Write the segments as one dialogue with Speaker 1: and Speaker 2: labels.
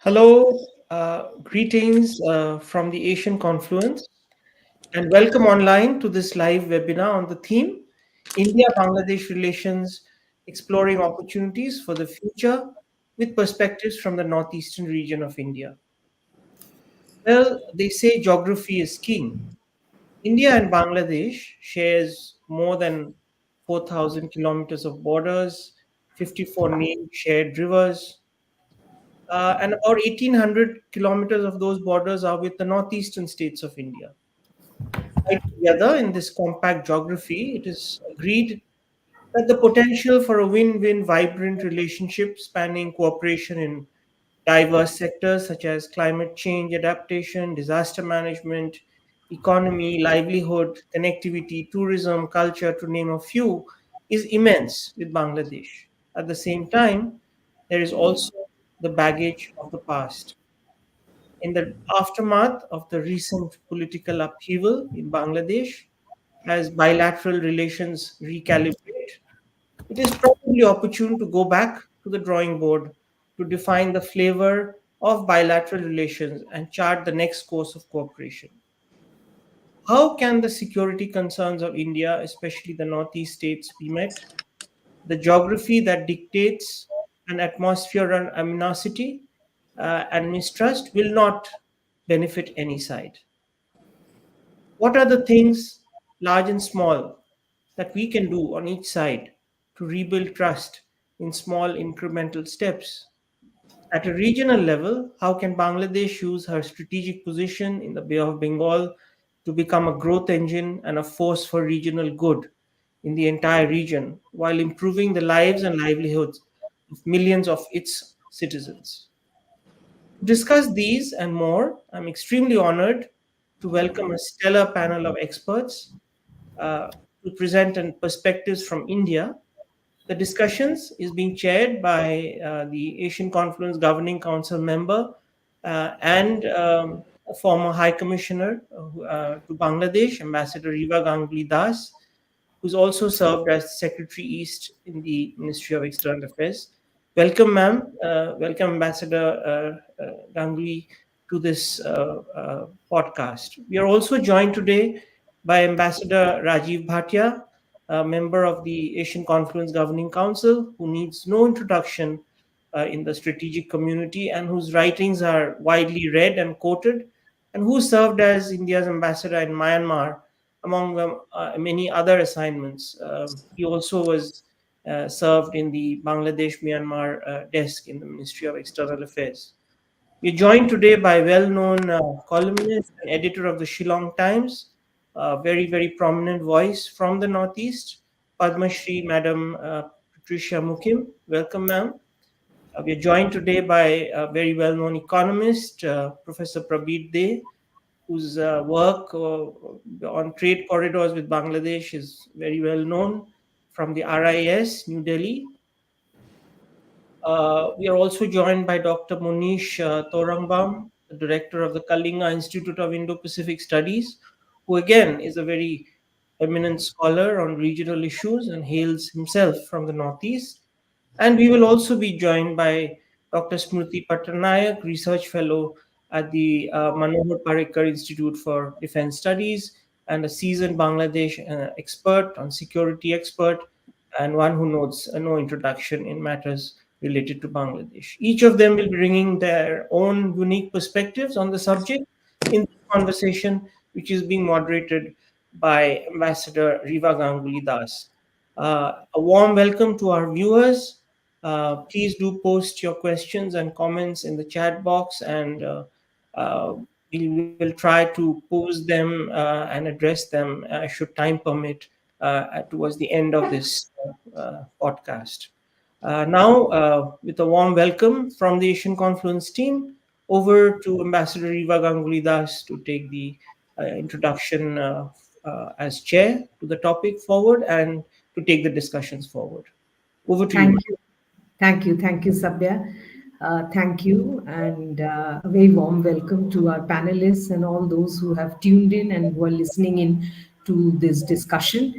Speaker 1: Hello, greetings from the Asian Confluence, and welcome online to this live webinar on the theme India Bangladesh Relations Exploring Opportunities for the Future with Perspectives from the Northeastern region of India. Well, they say geography is king. India and Bangladesh shares more than 4,000 kilometers of borders, 54 named shared rivers, and about 1,800 kilometers of those borders are with the northeastern states of India. Tied together in this compact geography, it is agreed that the potential for a win win, vibrant relationship spanning cooperation in diverse sectors such as climate change adaptation, disaster management, economy, livelihood, connectivity, tourism, culture, to name a few, is immense with Bangladesh. At the same time, there is also the baggage of the past. In the aftermath of the recent political upheaval in Bangladesh, as bilateral relations recalibrate, it is probably opportune to go back to the drawing board to define the flavor of bilateral relations and chart the next course of cooperation. How can the security concerns of India, especially the Northeast states, be met? The geography that dictates an atmosphere of animosity and mistrust will not benefit any side. What are the things, large and small, that we can do on each side to rebuild trust in small incremental steps? At a regional level, how can Bangladesh use her strategic position in the Bay of Bengal to become a growth engine and a force for regional good in the entire region while improving the lives and livelihoods of millions of its citizens? To discuss these and more, I'm extremely honored to welcome a stellar panel of experts uh, to present perspectives from India. The discussions is being chaired by the Asian Confluence Governing Council member and a former High Commissioner to Bangladesh, Ambassador Riva Ganguly Das, who's also served as Secretary East in the Ministry of External Affairs. Welcome, ma'am. Welcome, Ambassador Ganguly, to this podcast. We are also joined today by Ambassador Rajiv Bhatia, a member of the Asian Confluence Governing Council, who needs no introduction in the strategic community and whose writings are widely read and quoted, and who served as India's ambassador in Myanmar, among many other assignments. He also was served in the Bangladesh Myanmar desk in the Ministry of External Affairs. We're joined today by well-known columnist and editor of the Shillong Times, a very, very prominent voice from the Northeast, Padma Shri Madam Patricia Mukim. Welcome, ma'am. We are joined today by a very well-known economist, Professor Prabir Dey, whose work on trade corridors with Bangladesh is very well known from the RIS, New Delhi. We are also joined by Dr. Munish Torangbam, the director of the Kalinga Institute of Indo-Pacific Studies, who again is a very eminent scholar on regional issues and hails himself from the Northeast. And we will also be joined by Dr. Smriti Patanayak, research fellow at the Manohar Parrikar Institute for Defense Studies, and a seasoned Bangladesh expert on security expert, and one who knows no introduction in matters related to Bangladesh. Each of them will be bringing their own unique perspectives on the subject in this conversation, which is being moderated by Ambassador Riva Ganguly Das. A warm welcome to our viewers. Please do post your questions and comments in the chat box, and uh, we will try to pose them and address them should time permit towards the end of this podcast. Now, with a warm welcome from the Asian Confluence team, over to Ambassador Riva Ganguly Das to take the introduction as chair to the topic forward and to take the discussions forward. Over to you,
Speaker 2: Thank
Speaker 1: ma'am.
Speaker 2: you. Thank you, Sabya. Thank you, and a very warm welcome to our panelists and all those who have tuned in and who are listening in to this discussion.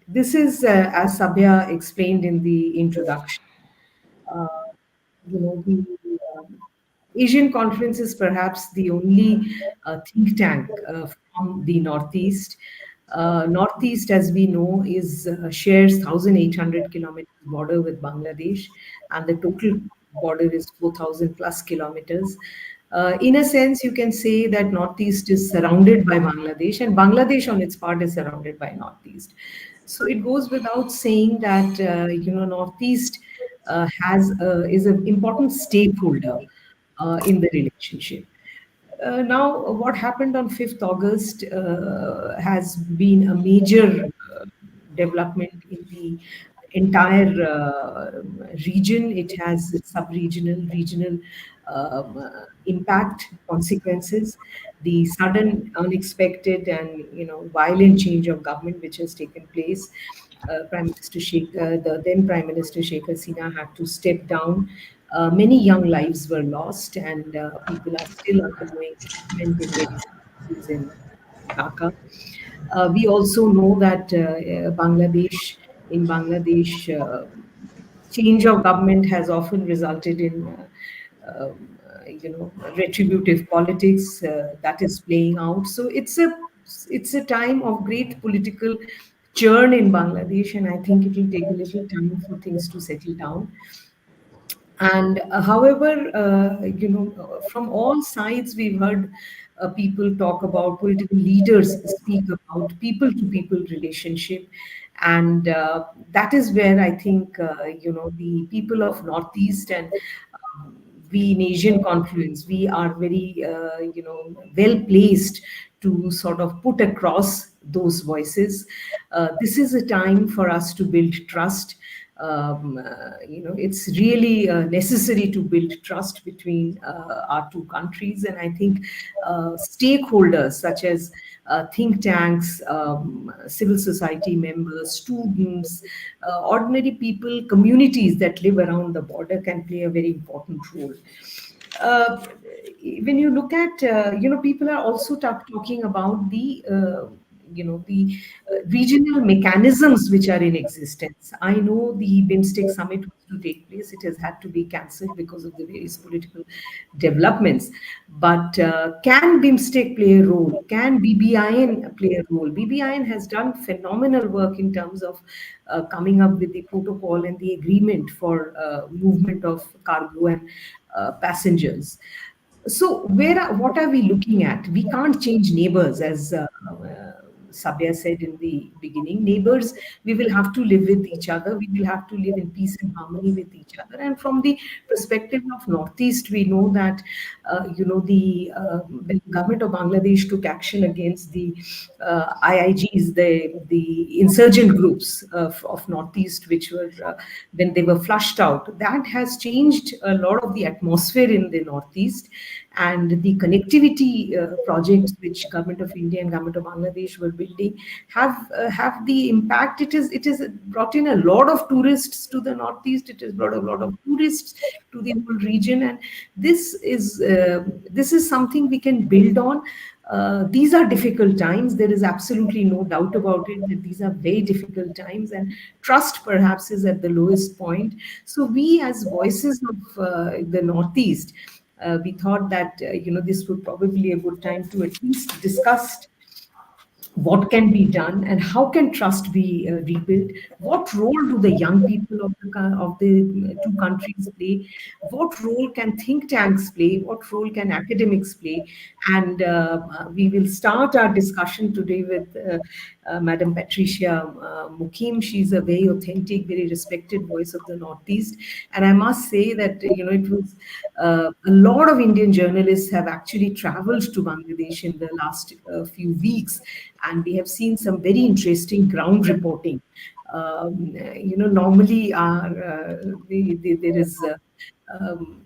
Speaker 2: This is, as Sabya explained in the introduction, uh, the Asian Conference is perhaps the only think tank from the Northeast. Northeast, as we know, is shares 1,800 kilometers border with Bangladesh, and the total border is 4,000 plus kilometers. In a sense, you can say that Northeast is surrounded by Bangladesh, and Bangladesh on its part is surrounded by Northeast. So it goes without saying that Northeast has is an important stakeholder in the relationship. Now, what happened on 5th August has been a major development in the entire region. It has sub-regional, regional impact, consequences. The sudden, unexpected, and violent change of government which has taken place. The then Prime Minister Sheikh Hasina had to step down. Many young lives were lost, and people are still undergoing treatment in various hospitals in Dhaka. We also know that in Bangladesh, change of government has often resulted in retributive politics that is playing out. So it's a time of great political churn in Bangladesh, and I think it will take a little time for things to settle down. And however, from all sides, we've heard people talk about, political leaders speak about people to people relationship. And that is where I think, the people of Northeast and we in Asian Confluence, we are very, well placed to sort of put across those voices. This is a time for us to build trust. It's really necessary to build trust between our two countries, and I think stakeholders such as think tanks, civil society members, students, ordinary people, communities that live around the border can play a very important role. uh, when you look at, people are also talking about the regional mechanisms which are in existence. I know the BIMSTEC summit was to take place. It has had to be cancelled because of the various political developments. But can BIMSTEC play a role? Can BBIN play a role? BBIN has done phenomenal work in terms of coming up with the protocol and the agreement for movement of cargo and passengers. So what are we looking at? We can't change neighbors, as Sabya said in the beginning. Neighbors, we will have to live with each other. We will have to live in peace and harmony with each other. And from the perspective of Northeast, we know that when the government of Bangladesh took action against the IIGs, the insurgent groups of Northeast, which were when they were flushed out, that has changed a lot of the atmosphere in the Northeast. And the connectivity projects which Government of India and Government of Bangladesh were building have the impact. It is brought in a lot of tourists to the Northeast. It has brought a lot of tourists to the whole region, and this is something we can build on. These are difficult times. There is absolutely no doubt about it that these are very difficult times, and trust perhaps is at the lowest point. So we, as voices of the Northeast, we thought that this would probably be a good time to at least discuss what can be done and how can trust be rebuilt. What role do the young people of the two countries play? What role can think tanks play? What role can academics play? And we will start our discussion today with Madam Patricia Mukim. She's a very authentic, very respected voice of the Northeast, and I must say that it was a lot of Indian journalists have actually traveled to Bangladesh in the last few weeks, and we have seen some very interesting ground reporting. Normally there is. Um,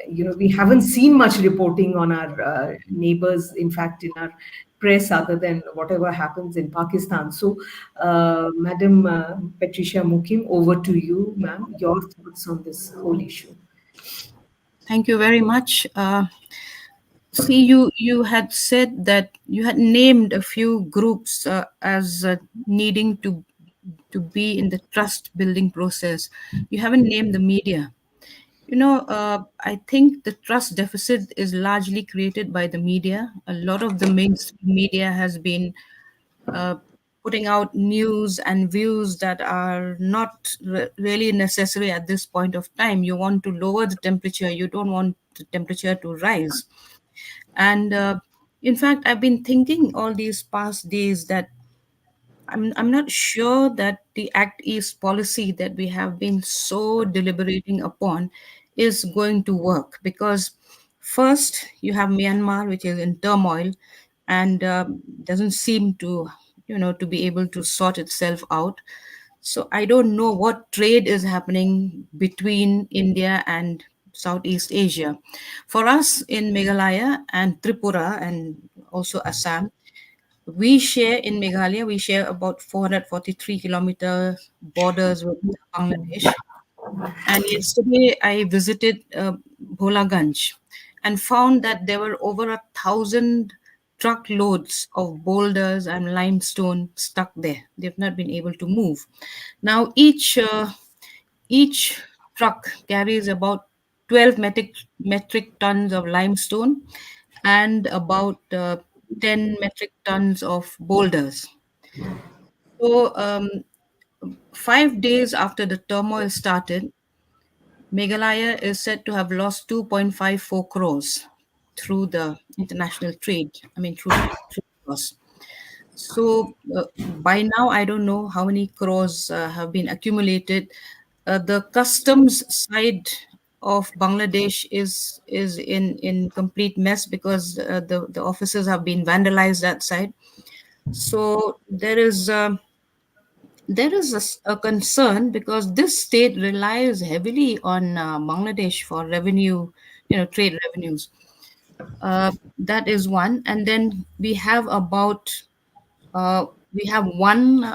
Speaker 2: we haven't seen much reporting on our neighbors, in fact, in our press, other than whatever happens in Pakistan. So, Madam Patricia Mukim, over to you, ma'am. Your thoughts on this whole issue.
Speaker 3: Thank you very much. See, you had said that you had named a few groups as needing to be in the trust building process. You haven't named the media. I think the trust deficit is largely created by the media. A lot of the mainstream media has been uh, putting out news and views that are not really necessary at this point of time. You want to lower the temperature, you don't want the temperature to rise. And in fact, I've been thinking all these past days that I'm not sure that the Act East policy that we have been so deliberating upon is going to work, because first you have Myanmar, which is in turmoil and doesn't seem to, to be able to sort itself out. So I don't know what trade is happening between India and Southeast Asia. For us in Meghalaya and Tripura and also Assam, we share in Meghalaya, we share about 443 kilometer borders with Bangladesh. And yesterday I visited Bholaganj and found that there were over 1,000 truckloads of boulders and limestone stuck there. They've not been able to move. Now each truck carries about 12 metric tons of limestone and about 10 metric tons of boulders. So, 5 days after the turmoil started, Meghalaya is said to have lost 2.54 crores through the international trade, through trade loss. So by now, I don't know how many crores have been accumulated. The customs side of Bangladesh is in complete mess, because the offices have been vandalized that side. So there is a concern, because this state relies heavily on Bangladesh for revenue, trade revenues. That is one, and then we have one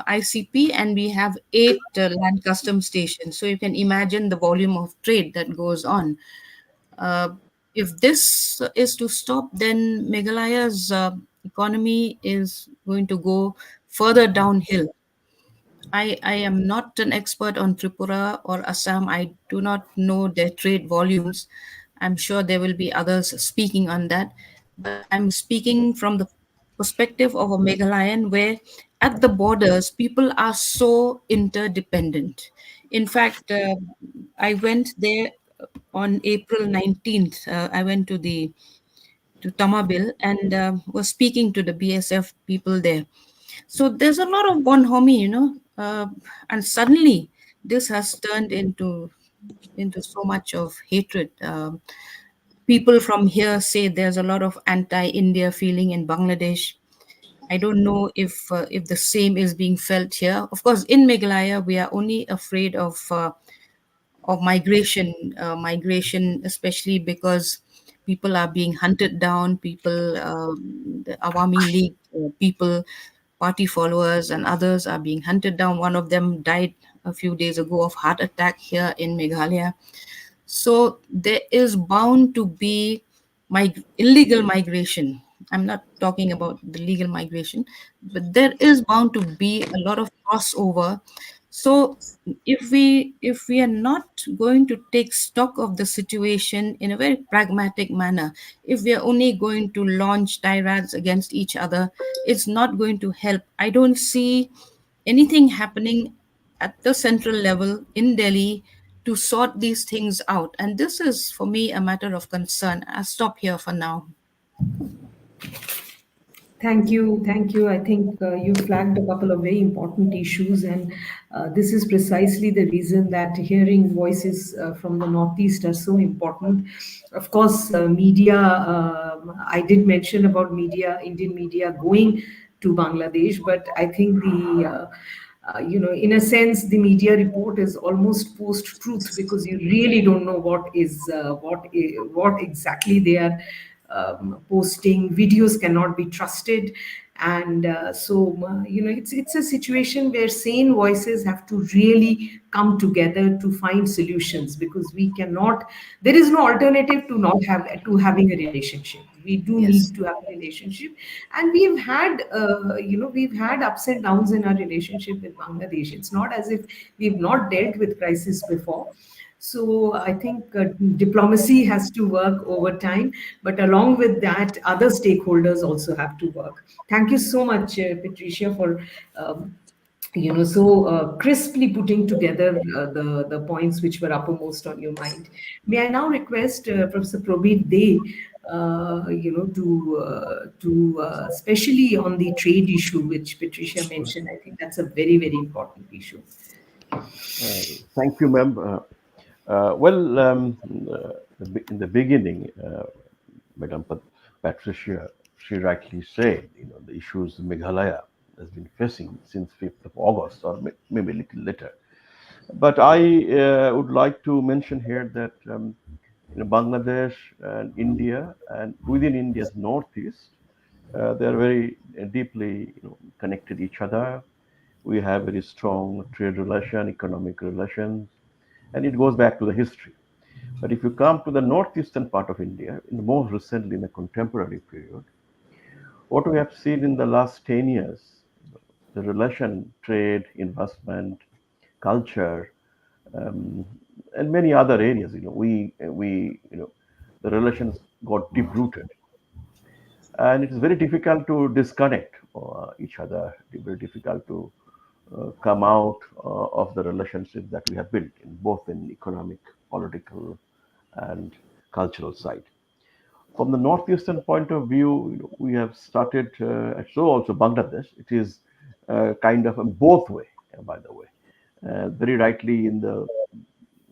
Speaker 3: ICP and we have eight land custom stations. So you can imagine the volume of trade that goes on. Uh, if this is to stop, then Meghalaya's economy is going to go further downhill. I am not an expert on Tripura or Assam. I do not know their trade volumes. I'm sure there will be others speaking on that. But I'm speaking from the perspective of a Meghalayan, where at the borders, people are so interdependent. In fact, I went there on April 19th. I went to Tamabil and was speaking to the BSF people there. So there's a lot of bonhomie, and suddenly this has turned into so much of hatred. People from here say there's a lot of anti-India feeling in Bangladesh. I don't know if the same is being felt here. Of course, in Meghalaya, we are only afraid of migration, especially because people are being hunted down. People, the Awami League people, party followers, and others are being hunted down. One of them died a few days ago of heart attack here in Meghalaya. So there is bound to be illegal migration. I'm not talking about the legal migration, but there is bound to be a lot of crossover. So if we are not going to take stock of the situation in a very pragmatic manner, if we are only going to launch tirades against each other, it's not going to help. I don't see anything happening at the central level in Delhi to sort these things out. And this is, for me, a matter of concern. I'll stop here for now.
Speaker 2: Thank you. Thank you. I think you flagged a couple of very important issues, and this is precisely the reason that hearing voices from the Northeast are so important. Of course, media, I did mention about media, Indian media going to Bangladesh, but I think in a sense, the media report is almost post-truth, because you really don't know what exactly they are posting. Videos cannot be trusted, and it's a situation where sane voices have to really come together to find solutions, because we cannot. There is no alternative to having a relationship. We do
Speaker 3: Yes.
Speaker 2: need to have a relationship, and we've had ups and downs in our relationship with Bangladesh. It's not as if we've not dealt with crisis before. So I think diplomacy has to work over time, but along with that, other stakeholders also have to work. Thank you so much, Patricia, for so crisply putting together the points which were uppermost on your mind. May I now request Professor Probit Dey, to especially on the trade issue which Patricia mentioned. I think that's a very, very important issue.
Speaker 4: Uh, Thank you, ma'am. Well, in the beginning, Madam Patricia, she rightly said, the issues Meghalaya has been facing since 5th of August or maybe a little later. But I would like to mention here that Bangladesh and India, and within India's northeast, they are very deeply connected each other. We have very strong trade relation, economic relations, and it goes back to the history. But if you come to the northeastern part of India, in more recently in the contemporary period, what we have seen in the last 10 years, the relation, trade, investment, culture, um, and many other areas, the relations got deep rooted, and it is very difficult to disconnect each other. Very difficult to come out of the relationships that we have built in both in economic, political, and cultural side. From the northeastern point of view, we have started, so also Bangladesh. It is kind of a both way, by the way. Very rightly in the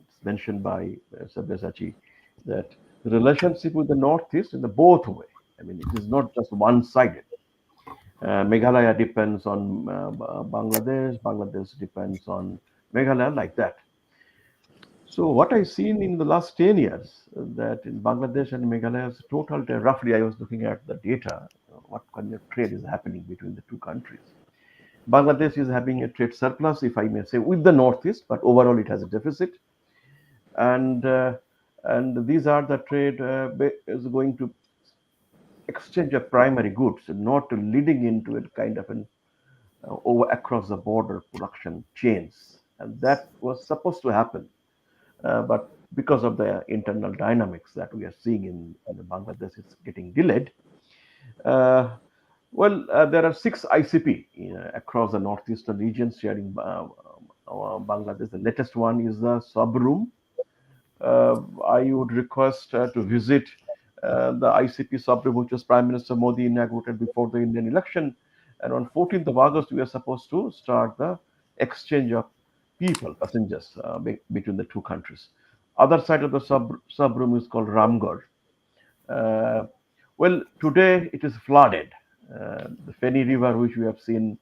Speaker 4: it's mentioned by Sabyasachi that the relationship with the northeast in the both way. I mean, it is not just one-sided. Meghalaya depends on Bangladesh. Bangladesh depends on Meghalaya, like that. So what I've seen in the last 10 years, that in Bangladesh and Meghalaya's total, roughly I was looking at the data, what kind of trade is happening between the two countries. Bangladesh is having a trade surplus, if I may say, with the Northeast, but overall it has a deficit. And these are the trade is going to exchange of primary goods, not leading into a kind of an over across the border production chains. And that was supposed to happen. But because of the internal dynamics that we are seeing in the Bangladesh, it's getting delayed. Uh, there are 6 ICP across the northeastern region sharing Bangladesh. The latest one is the Subroom. I would request to visit the ICP Subroom, which was Prime Minister Modi inaugurated before the Indian election. And on 14th of August, we are supposed to start the exchange of people, passengers between the two countries. Other side of the subroom is called Ramgarh. Uh, Today it is flooded. The Feni River, which we have seen,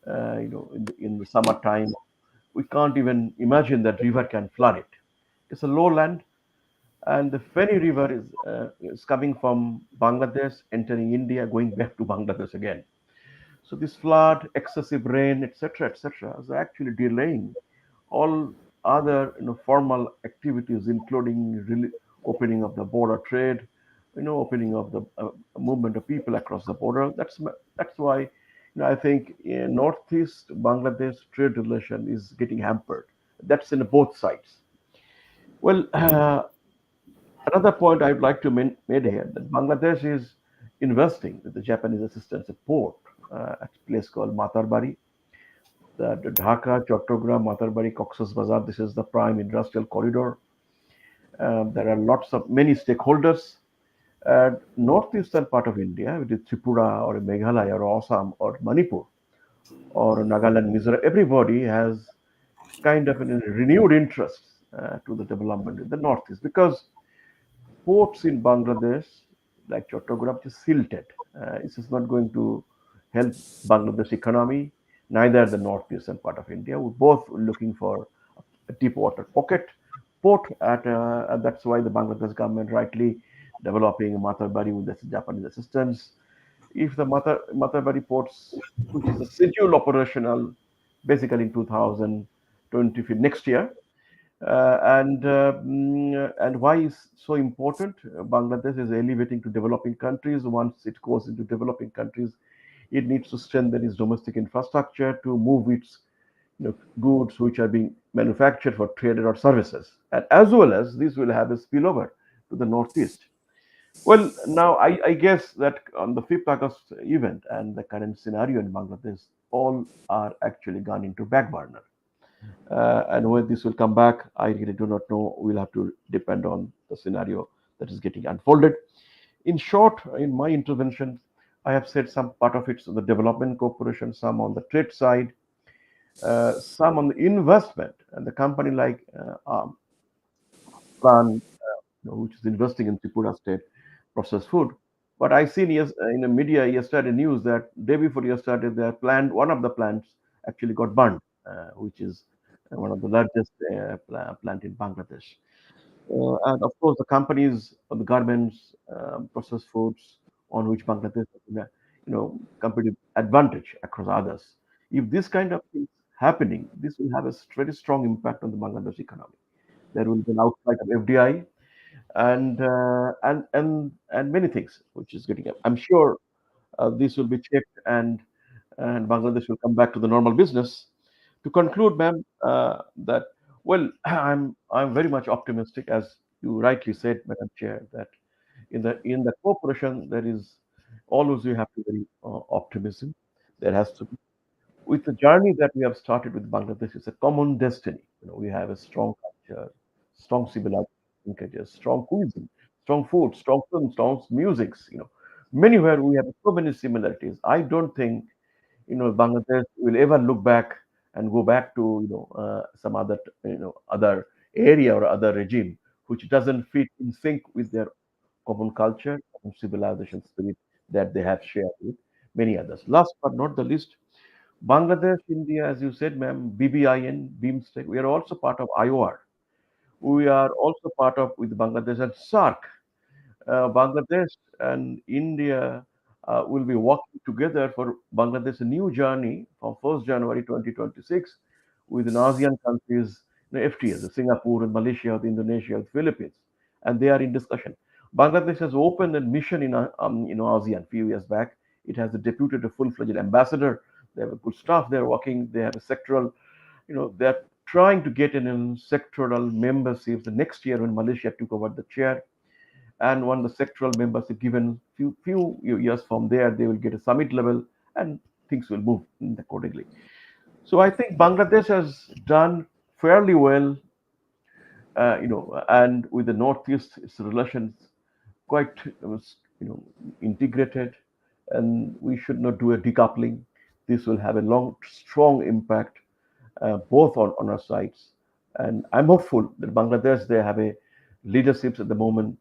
Speaker 4: in the summertime, we can't even imagine that river can flood it. It's a lowland, and the Feni River is coming from Bangladesh, entering India, going back to Bangladesh again. So this flood, excessive rain, etc., is actually delaying all other formal activities, including really opening of the border trade, opening of the movement of people across the border. That's why I think in northeast Bangladesh trade relation is getting hampered. That's in both sides. Well, another point I'd like to made here that Bangladesh is investing with the Japanese assistance support at a place called Matarbari, the Dhaka, Chattogram, Matarbari, Cox's Bazar. This is the prime industrial corridor. There are many stakeholders. Northeastern part of India, which is Tripura or Meghalaya or Assam or Manipur or Nagaland, Mizoram, everybody has kind of a renewed interest to the development in the Northeast because ports in Bangladesh, like Chattogram, is silted. This is not going to help Bangladesh economy, neither the northeastern part of India. We're both looking for a deep water pocket port and that's why the Bangladesh government rightly developing Matarbari with the Japanese assistance. If the Matarbari ports, which is a scheduled operational, basically in 2020 next year, and why is so important? Bangladesh is elevating to developing countries. Once it goes into developing countries, it needs to strengthen its domestic infrastructure to move its goods which are being manufactured for trade or services, and as well as this will have a spillover to the northeast. Well, now I guess that on the 5th August event and the current scenario in Bangladesh, all are actually gone into back burner. And when this will come back, I really do not know. We'll have to depend on the scenario that is getting unfolded. In short, in my intervention, I have said some part of it on the development cooperation, some on the trade side, some on the investment, and the company like Plan, which is investing in Tripura state processed food. But I seen in the media yesterday news that day before yesterday, their plant, one of the plants actually got burned, which is one of the largest plant in Bangladesh. And of course, the companies, the garments, processed foods, on which Bangladesh has competitive advantage across others. If this kind of things happening, this will have a very strong impact on the Bangladesh economy. There will be an outflight of FDI and many things which is getting up. I'm sure this will be checked and Bangladesh will come back to the normal business. To conclude, ma'am, that well, I'm very much optimistic, as you rightly said, Madam Chair, that in the cooperation there is always you have to be very optimism. There has to be with the journey that we have started with Bangladesh, it's a common destiny. We have a strong culture, strong civilization linkages, strong cuisine, strong food, strong film, strong musics. Many where we have so many similarities. I don't think Bangladesh will ever look back and go back to some other other area or other regime which doesn't fit in sync with their common culture and civilization spirit that they have shared with many others. Last but not the least, Bangladesh, India, as you said, ma'am, BBIN, BIMSTEC, we are also part of IOR. We are also part of with Bangladesh and SARC. Bangladesh and India will be working together for Bangladesh a new journey from 1st January 2026 with an ASEAN countries, FTA, the Singapore, and Malaysia, the Indonesia, the Philippines, and they are in discussion. Bangladesh has opened a mission in ASEAN a few years back. It has deputed a full-fledged ambassador. They have a good staff there working. They have a sectoral, they're trying to get in sectoral membership the next year when Malaysia took over the chair. And when the sectoral membership given few years from there, they will get a summit level and things will move accordingly. So I think Bangladesh has done fairly well, and with the Northeast, its relations quite, integrated, and we should not do a decoupling. This will have a strong impact both on our sides. And I'm hopeful that Bangladesh, they have a leaderships at the moment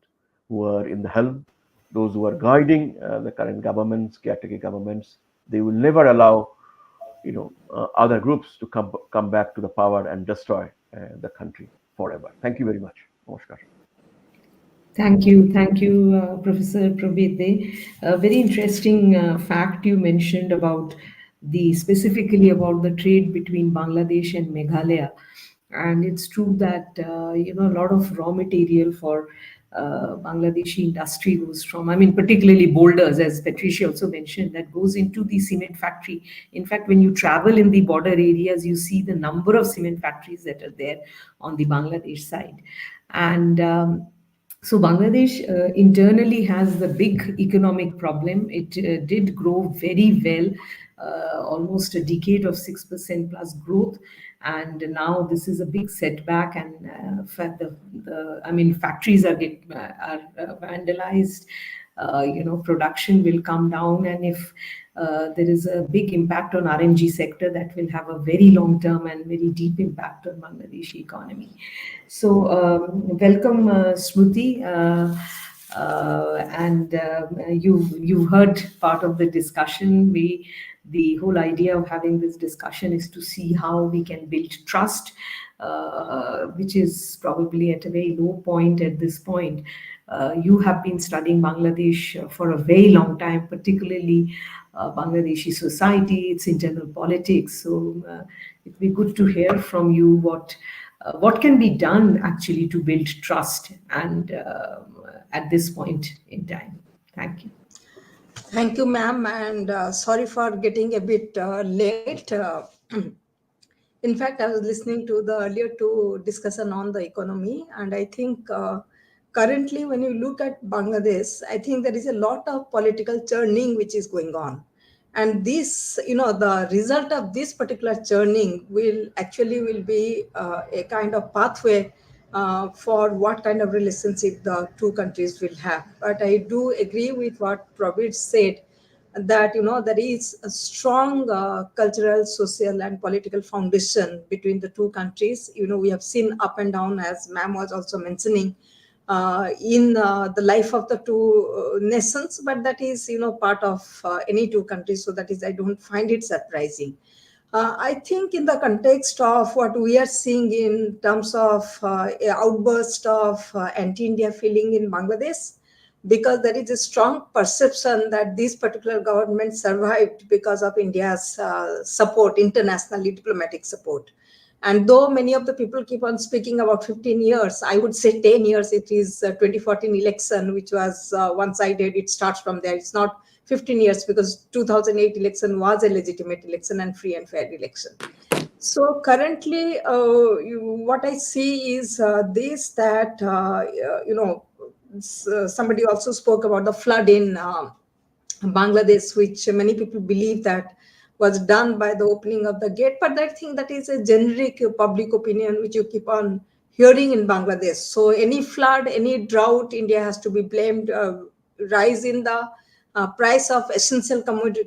Speaker 4: who are in the helm, those who are guiding the current governments, caretaker governments. They will never allow, other groups to come back to the power and destroy the country forever. Thank you very much. Namaskar.
Speaker 2: Thank you, Professor Prabhete. A very interesting fact you mentioned about specifically about the trade between Bangladesh and Meghalaya, and it's true that a lot of raw material for Bangladeshi industry goes from, I mean, particularly boulders, as Patricia also mentioned, that goes into the cement factory. In fact, when you travel in the border areas, you see the number of cement factories that are there on the Bangladesh side, and so Bangladesh internally has the big economic problem. It did grow very well, almost a decade of 6% plus growth, and now this is a big setback. And I mean, factories are vandalized. Production will come down, and if there is a big impact on RMG sector, that will have a very long term and very deep impact on Bangladeshi economy. So welcome, Smruti, and you've heard part of the discussion. The whole idea of having this discussion is to see how we can build trust, which is probably at a very low point at this point. You have been studying Bangladesh for a very long time, particularly Bangladeshi society, its internal politics. So it'd be good to hear from you what can be done actually to build trust and at this point in time. Thank you.
Speaker 5: Thank you, ma'am, and sorry for getting a bit late. In fact, I was listening to the earlier two discussion on the economy, and I think currently, when you look at Bangladesh, I think there is a lot of political churning which is going on, and this, the result of this particular churning will be a kind of pathway for what kind of relationship the two countries will have. But I do agree with what Prabir said, that there is a strong cultural, social, and political foundation between the two countries. We have seen up and down, as ma'am was also mentioning, in the life of the two nations, but that is part of any two countries, so that is, I don't find it surprising. I think in the context of what we are seeing in terms of a outburst of anti-India feeling in Bangladesh, because there is a strong perception that this particular government survived because of India's support, internationally diplomatic support. And though many of the people keep on speaking about 15 years, I would say 10 years. It is 2014 election, which was one-sided. It starts from there. It's not 15 years, because 2008 election was a legitimate election and free and fair election. So currently, what I see is this, that, somebody also spoke about the flood in Bangladesh, which many people believe that was done by the opening of the gate. But I think that is a generic public opinion which you keep on hearing in Bangladesh. So any flood, any drought, India has to be blamed. Rise in the price of essential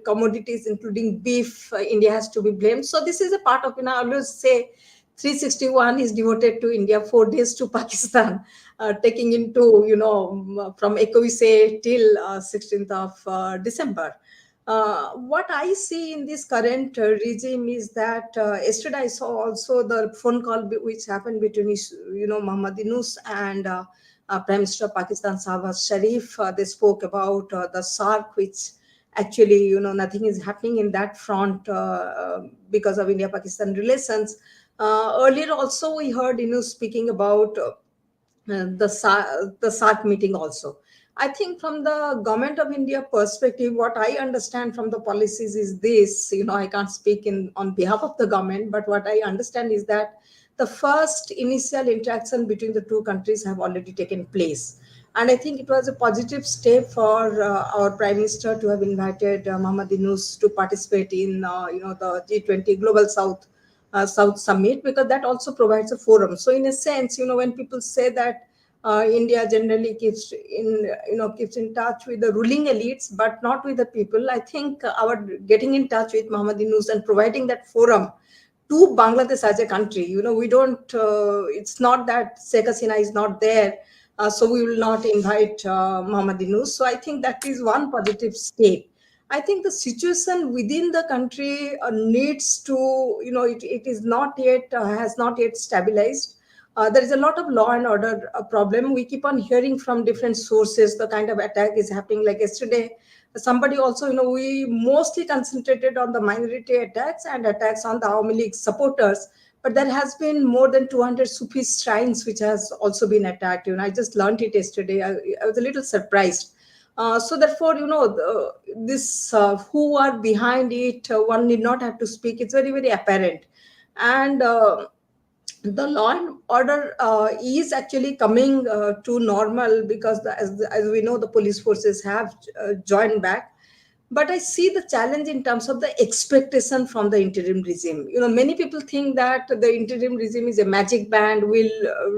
Speaker 5: commodities, including beef, India has to be blamed. So this is a part of, I always say, 361 is devoted to India, 4 days to Pakistan, taking into, from Ekavise till 16th of December. What I see in this current regime is that yesterday I saw also the phone call which happened between, Muhammad Yunus and Prime Minister of Pakistan, Shahbaz Sharif. They spoke about the SARC, which actually, nothing is happening in that front because of India-Pakistan relations. Earlier also we heard, speaking about the SARC meeting also. I think from the government of India perspective, what I understand from the policies is this. I can't speak in on behalf of the government, but what I understand is that the first initial interaction between the two countries have already taken place. And I think it was a positive step for our Prime Minister to have invited Muhammad Yunus to participate in, the G20 Global South Summit, because that also provides a forum. So in a sense, when people say that India generally keeps in touch with the ruling elites, but not with the people, I think our getting in touch with Muhammad Yunus and providing that forum to Bangladesh as a country, we don't. It's not that Sheikh Hasina is not there, so we will not invite Muhammad Yunus. So I think that is one positive step. I think the situation within the country needs to, it is not yet, has not yet stabilized. There is a lot of law and order problem. We keep on hearing from different sources the kind of attack is happening. Like yesterday, somebody also, we mostly concentrated on the minority attacks and attacks on the Awami League supporters. But there has been more than 200 Sufi shrines which has also been attacked. I just learned it yesterday. I was a little surprised. So therefore, this who are behind it, one need not have to speak. It's very, very apparent. And the law and order is actually coming to normal, because as we know, the police forces have joined back. But I see the challenge in terms of the expectation from the interim regime. Many people think that the interim regime is a magic band, will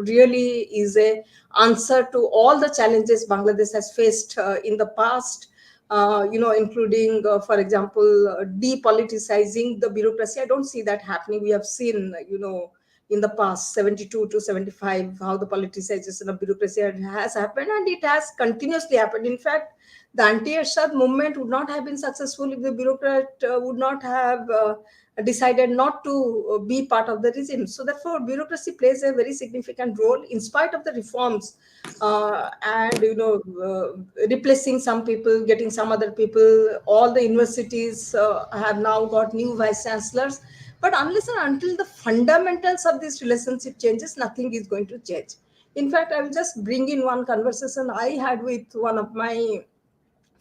Speaker 5: really is a answer to all the challenges Bangladesh has faced in the past, including, for example, depoliticizing the bureaucracy. I don't see that happening. We have seen, in the past 72 to 75, how the politicization of bureaucracy has happened, and it has continuously happened. In fact, the anti-Ershad movement would not have been successful if the bureaucrat would not have decided not to be part of the regime. So therefore, bureaucracy plays a very significant role in spite of the reforms, and replacing some people, getting some other people. All the universities have now got new vice chancellors. But unless and until the fundamentals of this relationship changes, nothing is going to change. In fact, I will just bring in one conversation I had with one of my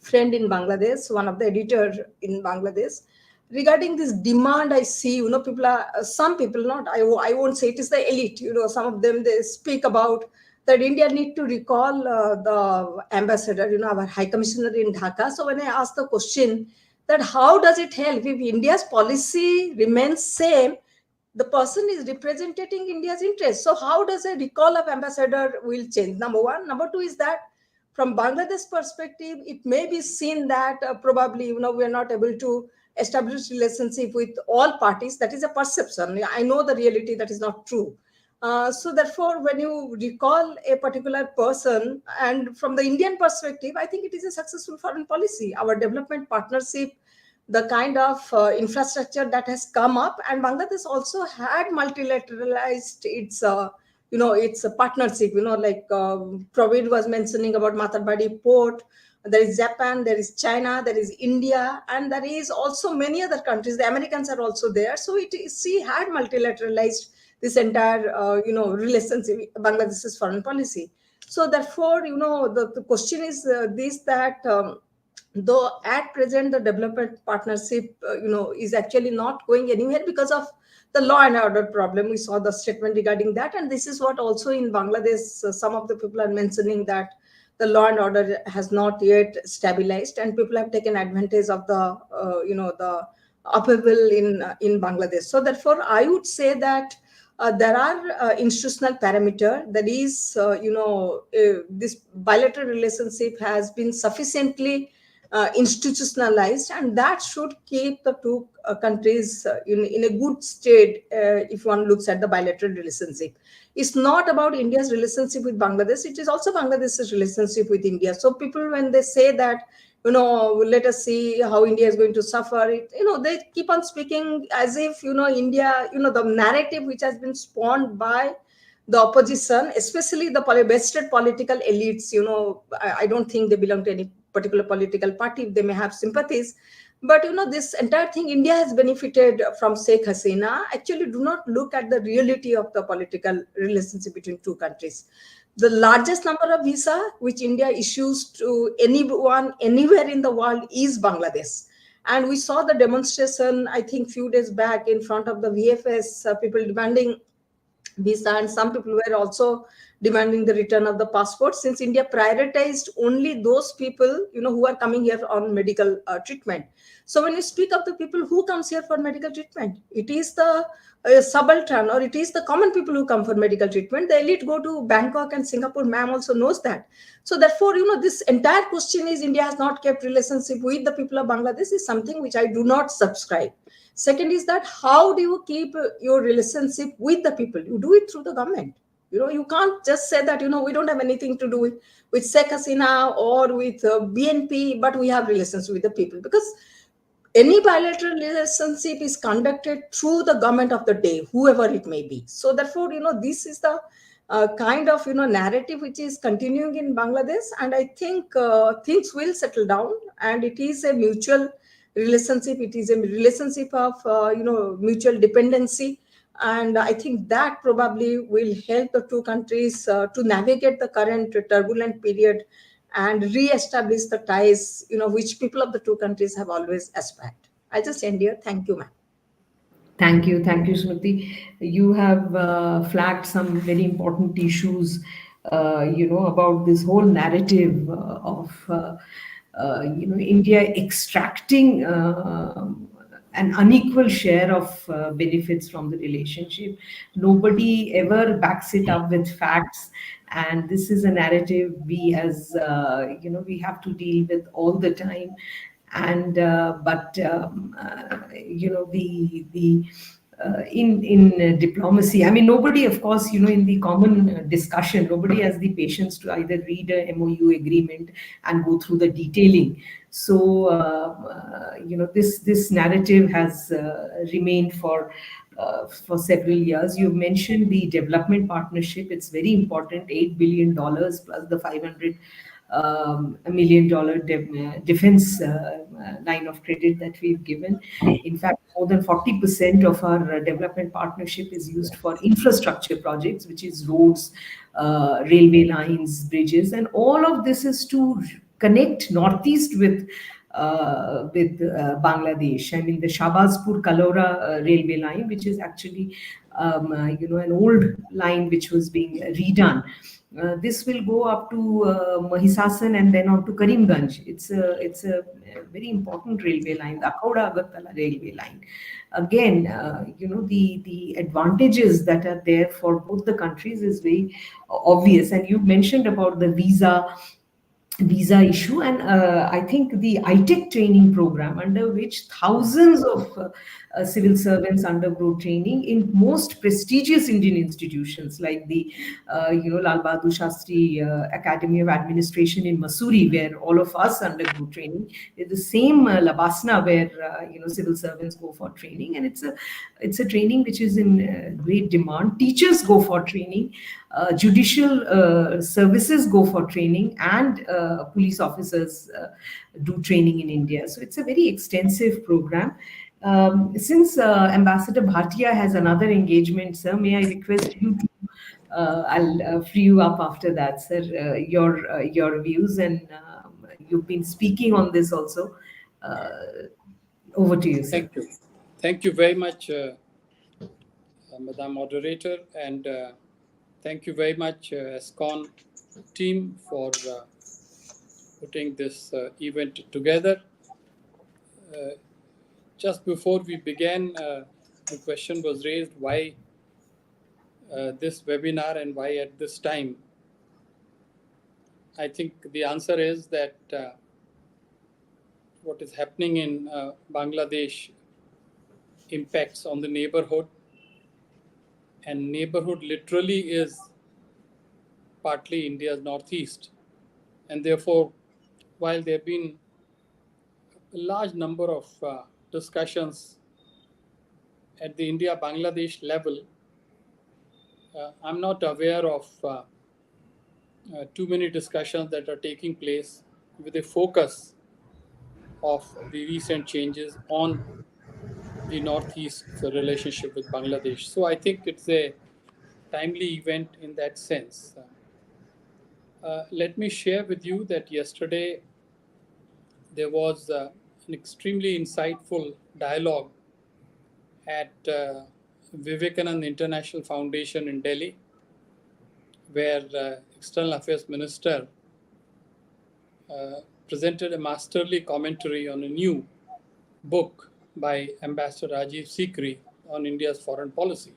Speaker 5: friend in Bangladesh, one of the editor in Bangladesh. regarding this demand I see, people are, some people, not I won't say it is the elite, some of them, they speak about that India need to recall the ambassador, our high commissioner in Dhaka. So when I ask the question that how does it help if India's policy remains same, the person is representing India's interest. So how does a recall of ambassador will change? Number one. Number two is that from Bangladesh perspective, it may be seen that probably we are not able to establish relationship with all parties. That is a perception. I know the reality that is not true. So therefore, when you recall a particular person, and from the Indian perspective, I think it is a successful foreign policy. Our development partnership, the kind of infrastructure that has come up, and Bangladesh also had multilateralized its it's a partnership, like Pravid was mentioning about Matarbadi port. There is Japan, there is China, there is India, and there is also many other countries. The Americans are also there. So she had multilateralized this entire relationship, Bangladesh's foreign policy. So therefore, the question is this, that though at present the development partnership is actually not going anywhere because of the law and order problem. We saw the statement regarding that, and this is what also in Bangladesh some of the people are mentioning, that the law and order has not yet stabilized, and people have taken advantage of the the upheaval in Bangladesh. So therefore I would say that there are institutional parameter, that is this bilateral relationship has been sufficiently institutionalized, and that should keep the two countries in a good state. If one looks at the bilateral relationship, it's not about India's relationship with Bangladesh, it is also Bangladesh's relationship with India. So people, when they say that let us see how India is going to suffer, they keep on speaking as if India, the narrative which has been spawned by the opposition, especially the vested political elites. I don't think they belong to any particular political party. They may have sympathies, but this entire thing, India has benefited from Sheikh Hasina, actually do not look at the reality of the political relationship between two countries. The largest number of visa which India issues to anyone anywhere in the world is Bangladesh. And we saw the demonstration, I think few days back, in front of the VFS, people demanding visa, and some people were also demanding the return of the passport, since India prioritized only those people who are coming here on medical treatment. So when you speak of the people who comes here for medical treatment, it is the subaltern, or it is the common people who come for medical treatment. The elite go to Bangkok and Singapore. Ma'am also knows that. So therefore, this entire question is India has not kept relationship with the people of Bangladesh is something which I do not subscribe. Second is that how do you keep your relationship with the people? You do it through the government. You can't just say that we don't have anything to do with Sheikh Hasina or with BNP, but we have relations with the people, because any bilateral relationship is conducted through the government of the day, whoever it may be. So therefore, this is the kind of narrative which is continuing in Bangladesh, and I think things will settle down, and it is a mutual relationship. It is a relationship of mutual dependency, and I think that probably will help the two countries to navigate the current turbulent period and re-establish the ties which people of the two countries have always aspired. I just end here. Thank you, ma'am.
Speaker 2: Thank you, Smriti. You have flagged some very important issues, about this whole narrative of India extracting an unequal share of benefits from the relationship. Nobody ever backs it up with facts, and this is a narrative we, as we have to deal with all the time. And but the in diplomacy, I mean, nobody, of course, in the common discussion, nobody has the patience to either read a MOU agreement and go through the detailing. So this narrative has remained for several years. You've mentioned the development partnership. It's very important, $8 billion plus the $500 million defense line of credit that we've given. In fact, more than 40% of our development partnership is used for infrastructure projects, which is roads, railway lines, bridges, and all of this is to connect Northeast with with Bangladesh. I mean, the Shahbazpur Kalora railway line, which is actually an old line which was being redone. This will go up to Mahisasan and then on to Karimganj. It's a very important railway line, the Akoda Agartala railway line. Again, the advantages that are there for both the countries is very obvious. And you mentioned about the visa issue, and I think the ITEC training program, under which thousands of civil servants undergo training in most prestigious Indian institutions like the Lal Bahadur Shastri Academy of Administration in Mussoorie, where all of us undergo training. It's the same Labasna where civil servants go for training, and it's a training which is in great demand. Teachers go for training, judicial services go for training, and police officers do training in India. So it's a very extensive program. Since Ambassador Bhatia has another engagement, sir, may I request you to I'll free you up after that, sir. Your views, and you've been speaking on this also. Over to you, sir.
Speaker 6: Thank you. Thank you very much, Madam Moderator, and thank you very much, ESCON team, for putting this event together. Just before we began, the question was raised, why this webinar and why at this time? I think the answer is that what is happening in Bangladesh impacts on the neighborhood, and neighborhood literally is partly India's northeast. And therefore, while there have been a large number of discussions at the India-Bangladesh level, I'm not aware of too many discussions that are taking place with a focus of the recent changes on the Northeast's relationship with Bangladesh. So I think it's a timely event in that sense. Let me share with you that yesterday there was an extremely insightful dialogue at Vivekananda International Foundation in Delhi, where External Affairs Minister presented a masterly commentary on a new book by Ambassador Rajiv Sikri on India's foreign policy.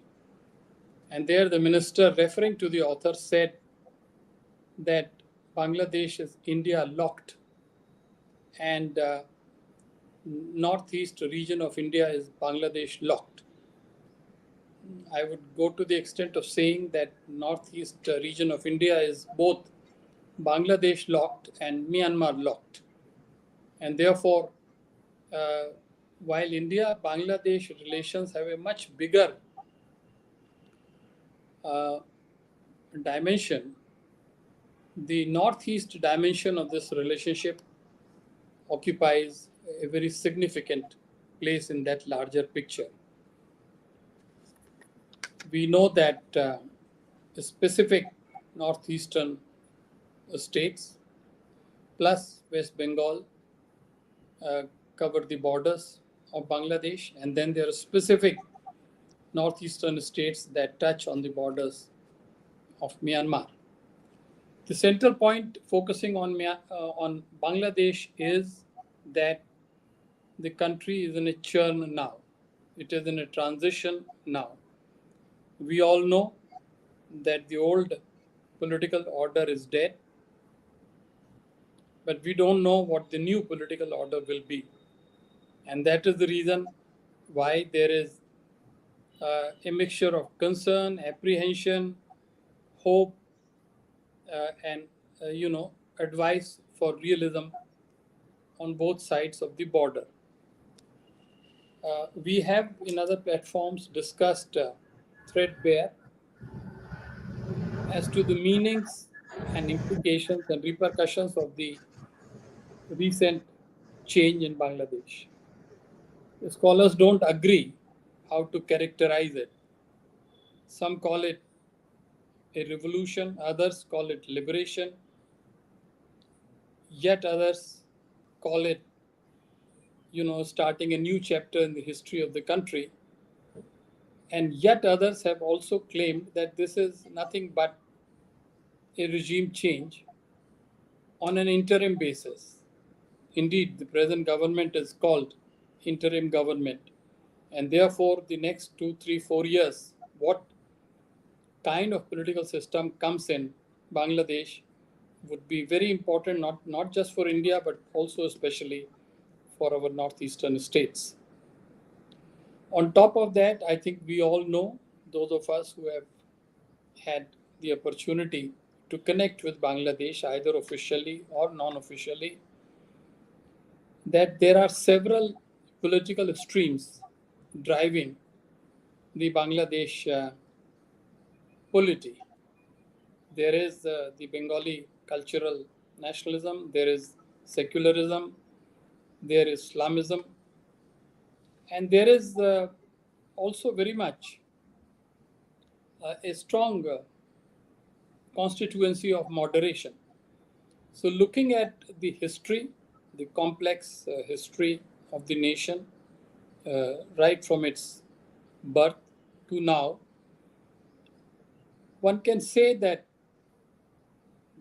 Speaker 6: And there the minister, referring to the author, said that Bangladesh is India locked, and northeast region of India is Bangladesh locked. I would go to the extent of saying that northeast region of India is both Bangladesh locked and Myanmar locked. And therefore, while India-Bangladesh relations have a much bigger dimension, the northeast dimension of this relationship occupies a very significant place in that larger picture. We know that the specific northeastern states plus West Bengal cover the borders of Bangladesh, and then there are specific northeastern states that touch on the borders of Myanmar. The central point focusing on Bangladesh is that the country is in a churn now. It is in a transition now. We all know that the old political order is dead, but we don't know what the new political order will be. And that is the reason why there is a mixture of concern, apprehension, hope, and advice for realism on both sides of the border. We have in other platforms discussed threadbare as to the meanings and implications and repercussions of the recent change in Bangladesh. The scholars don't agree how to characterize it. Some call it a revolution, others call it liberation, yet others call it starting a new chapter in the history of the country. And yet others have also claimed that this is nothing but a regime change on an interim basis. Indeed, the present government is called interim government. And therefore, the next 2, 3, 4 years, what kind of political system comes in Bangladesh would be very important, not just for India, but also especially for our northeastern states. On top of that, I think we all know, those of us who have had the opportunity to connect with Bangladesh, either officially or non officially, that there are several political streams driving the Bangladesh polity. There is the Bengali cultural nationalism, there is secularism, there is Islamism, and there is also very much a strong constituency of moderation. So, looking at the history, the complex history of the nation, right from its birth to now, one can say that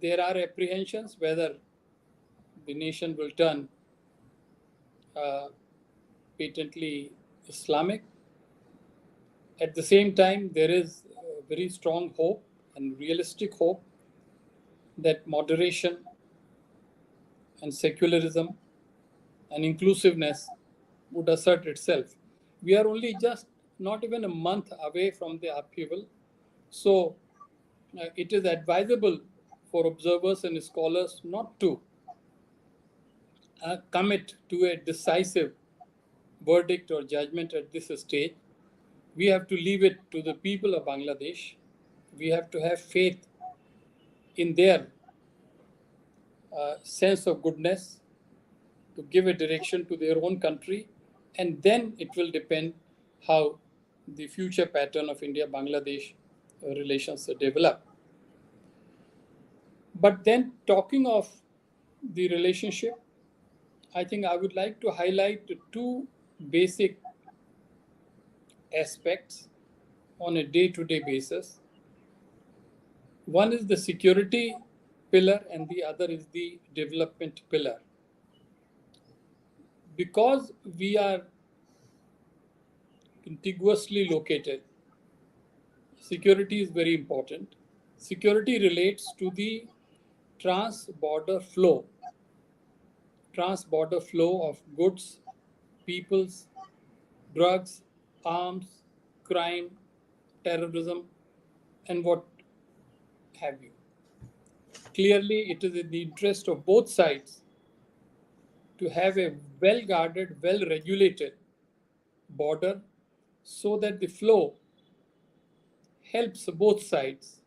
Speaker 6: there are apprehensions whether the nation will turn uh, patently Islamic. At the same time, there is a very strong hope and realistic hope that moderation and secularism and inclusiveness would assert itself. We are only just not even a month away from the upheaval, so it is advisable for observers and scholars not to commit to a decisive verdict or judgment at this stage. We have to leave it to the people of Bangladesh. We have to have faith in their sense of goodness to give a direction to their own country, and then it will depend how the future pattern of India Bangladesh relations develop. But then, talking of the relationship, I think I would like to highlight two basic aspects on a day to day basis. One is the security pillar, and the other is the development pillar. Because we are contiguously located, security is very important. Security relates to the trans-border flow of goods, peoples, drugs, arms, crime, terrorism, and what have you. Clearly, it is in the interest of both sides to have a well guarded, well regulated border so that the flow helps both sides.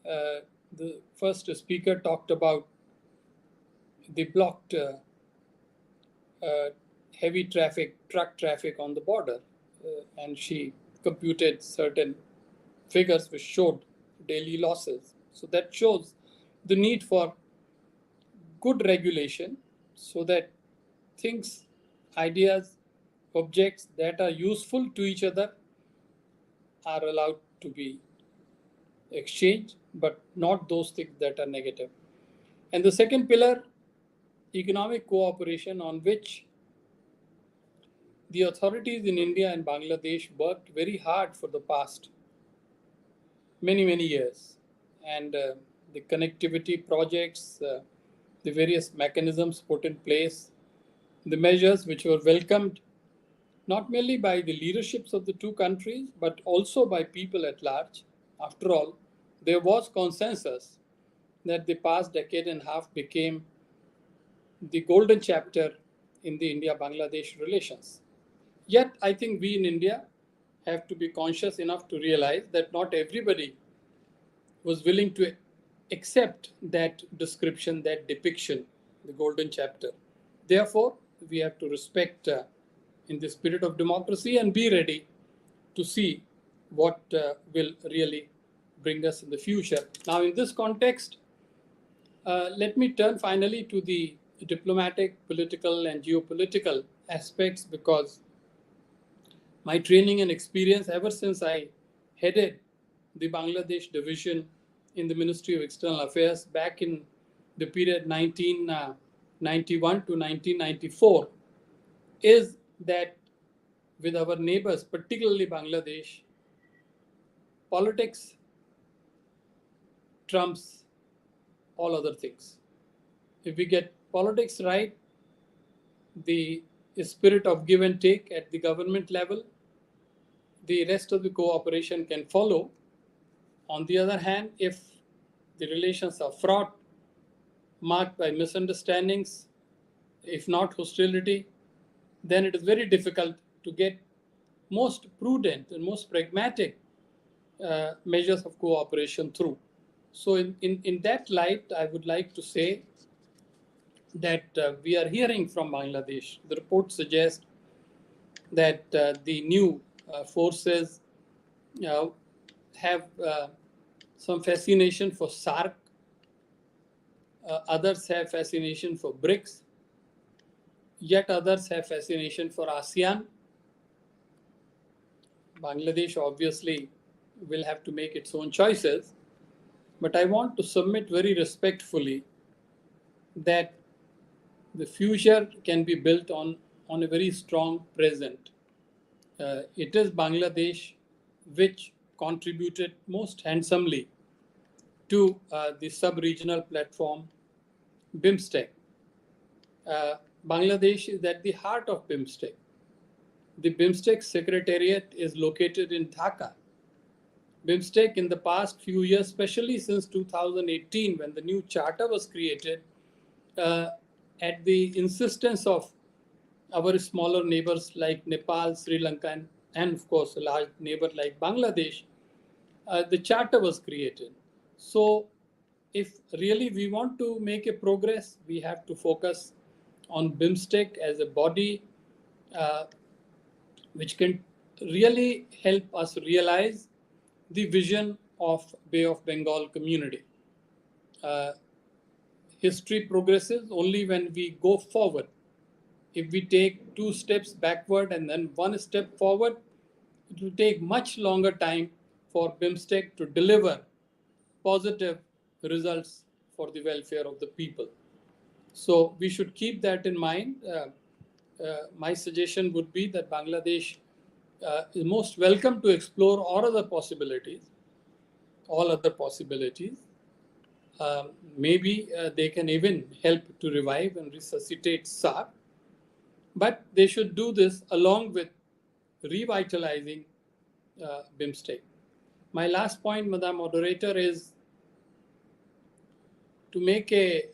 Speaker 6: The first speaker talked about the blocked heavy traffic, truck traffic on the border, and she computed certain figures which showed daily losses. So that shows the need for good regulation so that things, ideas, objects that are useful to each other are allowed to be exchanged, but not those things that are negative. And the second pillar, economic cooperation, on which the authorities in India and Bangladesh worked very hard for the past many years. And the connectivity projects, the various mechanisms put in place, the measures which were welcomed not merely by the leaderships of the two countries, but also by people at large. After all, there was consensus that the past decade and a half became the golden chapter in the India-Bangladesh relations. Yet, I think we in India have to be conscious enough to realize that not everybody was willing to accept that description, that depiction, the golden chapter. Therefore, we have to respect in the spirit of democracy and be ready to see what will really bring us in the future. Now, in this context, let me turn finally to the diplomatic, political, and geopolitical aspects, because my training and experience ever since I headed the Bangladesh division in the Ministry of External Affairs back in the period 1991 to 1994 is that with our neighbors, particularly Bangladesh, politics trumps all other things. If we get politics right, the spirit of give and take at the government level, the rest of the cooperation can follow. On the other hand, if the relations are fraught, marked by misunderstandings, if not hostility, then it is very difficult to get most prudent and most pragmatic measures of cooperation through. So in that light, I would like to say that we are hearing from Bangladesh. The report suggests that the new forces have some fascination for SARC. Others have fascination for BRICS. Yet others have fascination for ASEAN. Bangladesh obviously will have to make its own choices. But I want to submit very respectfully that the future can be built on a very strong present. It is Bangladesh which contributed most handsomely to the sub-regional platform BIMSTEC. Bangladesh is at the heart of BIMSTEC. The BIMSTEC Secretariat is located in Dhaka. BIMSTEC in the past few years, especially since 2018 when the new charter was created, at the insistence of our smaller neighbors like Nepal, Sri Lanka, and of course a large neighbor like Bangladesh, the charter was created. So if really we want to make a progress, we have to focus on BIMSTEC as a body which can really help us realize the vision of Bay of Bengal community. History progresses only when we go forward. If we take 2 steps backward and then 1 step forward, it will take much longer time for BIMSTEC to deliver positive results for the welfare of the people. So we should keep that in mind. My suggestion would be that Bangladesh is most welcome to explore all other possibilities. Maybe they can even help to revive and resuscitate SARC. But they should do this along with revitalizing BIMSTEC. My last point, Madam Moderator, is to make a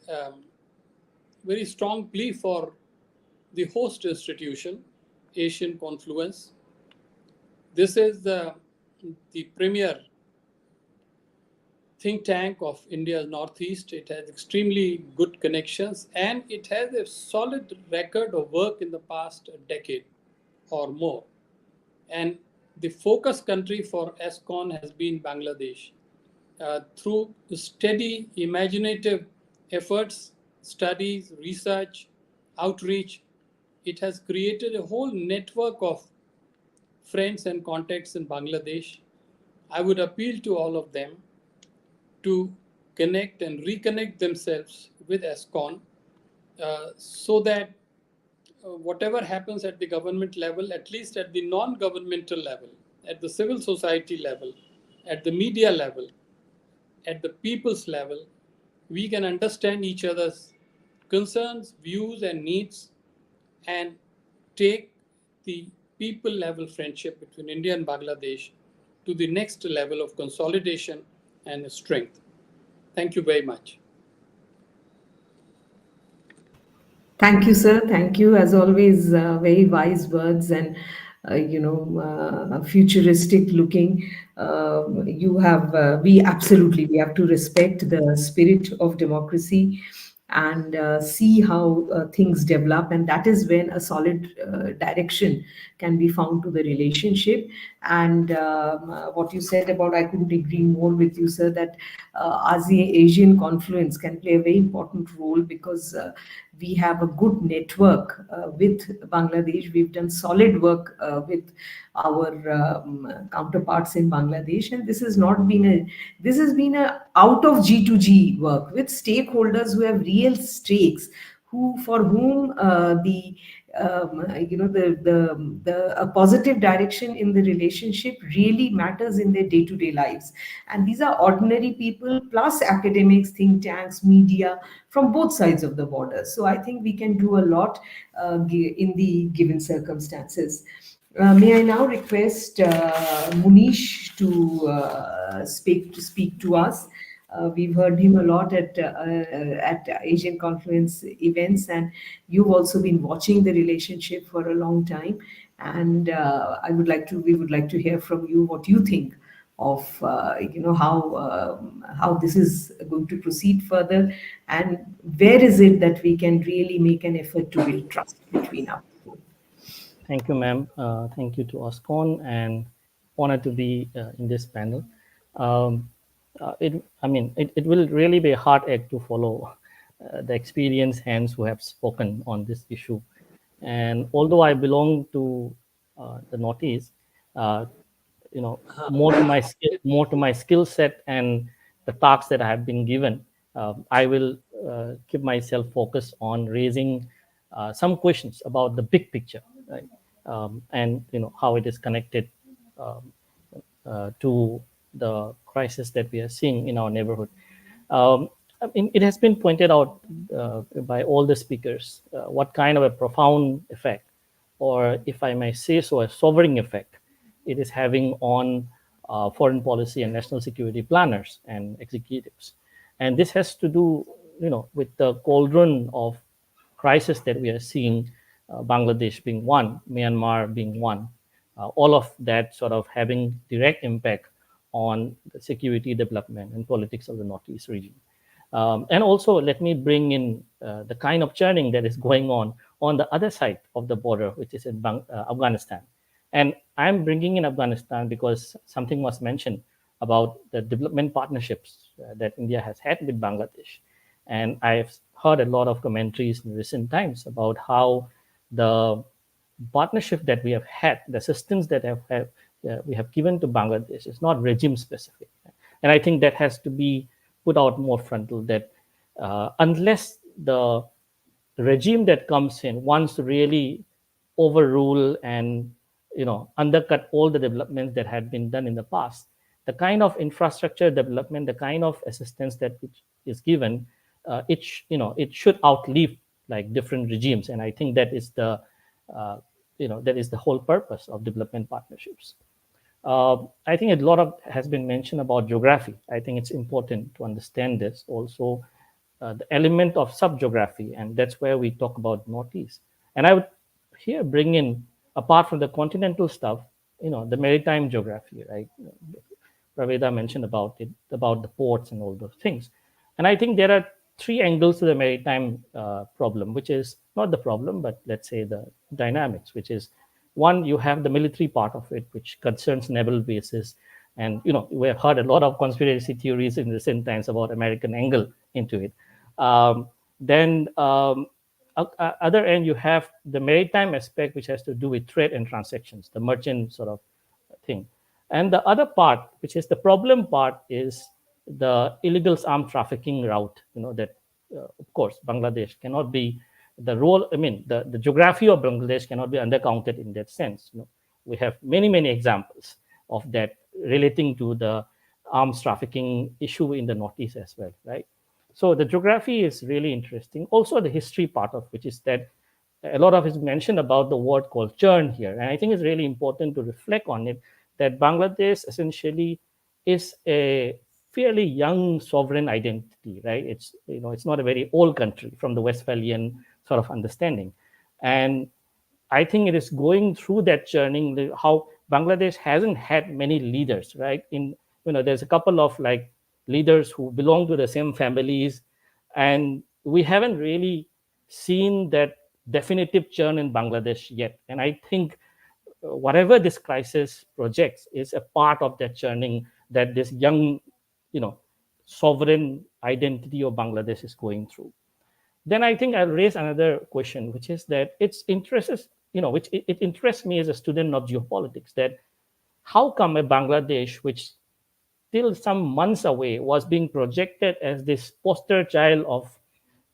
Speaker 6: very strong plea for the host institution, Asian Confluence. This is the premier think tank of India's Northeast. It has extremely good connections and it has a solid record of work in the past decade or more. And the focus country for ESCON has been Bangladesh. Through steady, imaginative efforts, studies, research, outreach, it has created a whole network of friends and contacts in Bangladesh. I would appeal to all of them to connect and reconnect themselves with ESCON so that whatever happens at the government level, at least at the non-governmental level, at the civil society level, at the media level, at the people's level, we can understand each other's concerns, views, and needs and take the people level friendship between India and Bangladesh to the next level of consolidation and strength. Thank you very much.
Speaker 2: Thank you, sir. Thank you. As always, very wise words and futuristic looking. We absolutely we have to respect the spirit of democracy and see how things develop, and that is when a solid direction can be found to the relationship. And what you said about, I couldn't agree more with you, sir, that Asian confluence can play a very important role because We have a good network with Bangladesh. We've done solid work with our counterparts in Bangladesh, and this has been a out of G2G work with stakeholders who have real stakes, who for whom the a positive direction in the relationship really matters in their day-to-day lives. And these are ordinary people plus academics, think tanks, media from both sides of the border. So I think we can do a lot in the given circumstances. May I now request Munish to speak to us? We've heard him a lot at Asian Conference events, and you've also been watching the relationship for a long time. And we would like to hear from you what you think of how this is going to proceed further, and where is it that we can really make an effort to build trust between us.
Speaker 7: Thank you, ma'am. Thank you to Oscon, and honored to be in this panel. It will really be a heartache to follow the experienced hands who have spoken on this issue. And although I belong to the Northeast, uh, more to my skill set and the tasks that I have been given, I will keep myself focused on raising some questions about the big picture, right? And how it is connected um, to the crisis that we are seeing in our neighborhood. It has been pointed out by all the speakers what kind of a profound effect, or if I may say so, a sovereign effect it is having on foreign policy and national security planners and executives. And this has to do, with the cauldron of crisis that we are seeing, Bangladesh being one, Myanmar being one, all of that sort of having direct impact on the security development and politics of the Northeast region. And also, let me bring in the kind of churning that is going on the other side of the border, which is in Afghanistan. And I'm bringing in Afghanistan because something was mentioned about the development partnerships that India has had with Bangladesh. And I've heard a lot of commentaries in recent times about how the partnership that we have had, the assistance that we have given to Bangladesh is not regime specific. And I think that has to be put out more frontal, that unless the regime that comes in wants to really overrule and undercut all the developments that had been done in the past, the kind of infrastructure development, the kind of assistance that which is given, it should outlive like different regimes. And I think that is uh, the whole purpose of development partnerships. I think a lot of has been mentioned about geography. I think it's important to understand this also, the element of subgeography, and that's where we talk about Northeast. And I would here bring in, apart from the continental stuff, the maritime geography, right? Praveda mentioned about it, about the ports and all those things. And I think there are three angles to the maritime problem, which is not the problem, but let's say the dynamics, which is one, you have the military part of it, which concerns naval bases. And, we have heard a lot of conspiracy theories in recent times about American angle into it. Then other end, you have the maritime aspect, which has to do with trade and transactions, the merchant sort of thing. And the other part, which is the problem part, is the illegal arms trafficking route. That of course Bangladesh cannot be the role. I mean, the geography of Bangladesh cannot be undercounted in that sense. We have many examples of that relating to the arms trafficking issue in the Northeast as well, right? So the geography is really interesting. Also, the history part of which is that a lot of is mentioned about the word called churn here, and I think it's really important to reflect on it. That Bangladesh essentially is a fairly young sovereign identity, right? It's not a very old country from the Westphalian sort of understanding, and I think it is going through that churning. How Bangladesh hasn't had many leaders, right? There's a couple of like leaders who belong to the same families, and we haven't really seen that definitive churn in Bangladesh yet. And I think whatever this crisis projects is a part of that churning that this young, sovereign identity of Bangladesh is going through. then I think I'll raise another question, which is that it's interests, which it interests me as a student of geopolitics, that how come a Bangladesh, which till some months away was being projected as this poster child of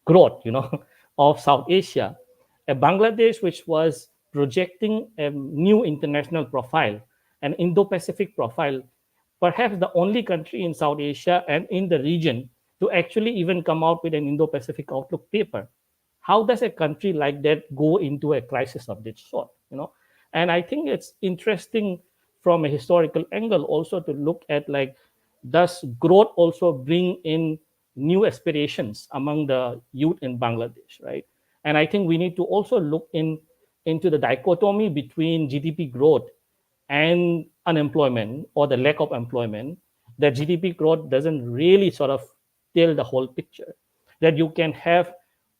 Speaker 7: growth, of South Asia, a Bangladesh which was projecting a new international profile, an Indo-Pacific profile, perhaps the only country in South Asia and in the region to actually even come out with an Indo-Pacific outlook paper. How does a country like that go into a crisis of this sort? And I think it's interesting from a historical angle also to look at, like, does growth also bring in new aspirations among the youth in Bangladesh, right? And I think we need to also look into the dichotomy between GDP growth and unemployment, or the lack of employment. That GDP growth doesn't really sort of tell the whole picture. That you can have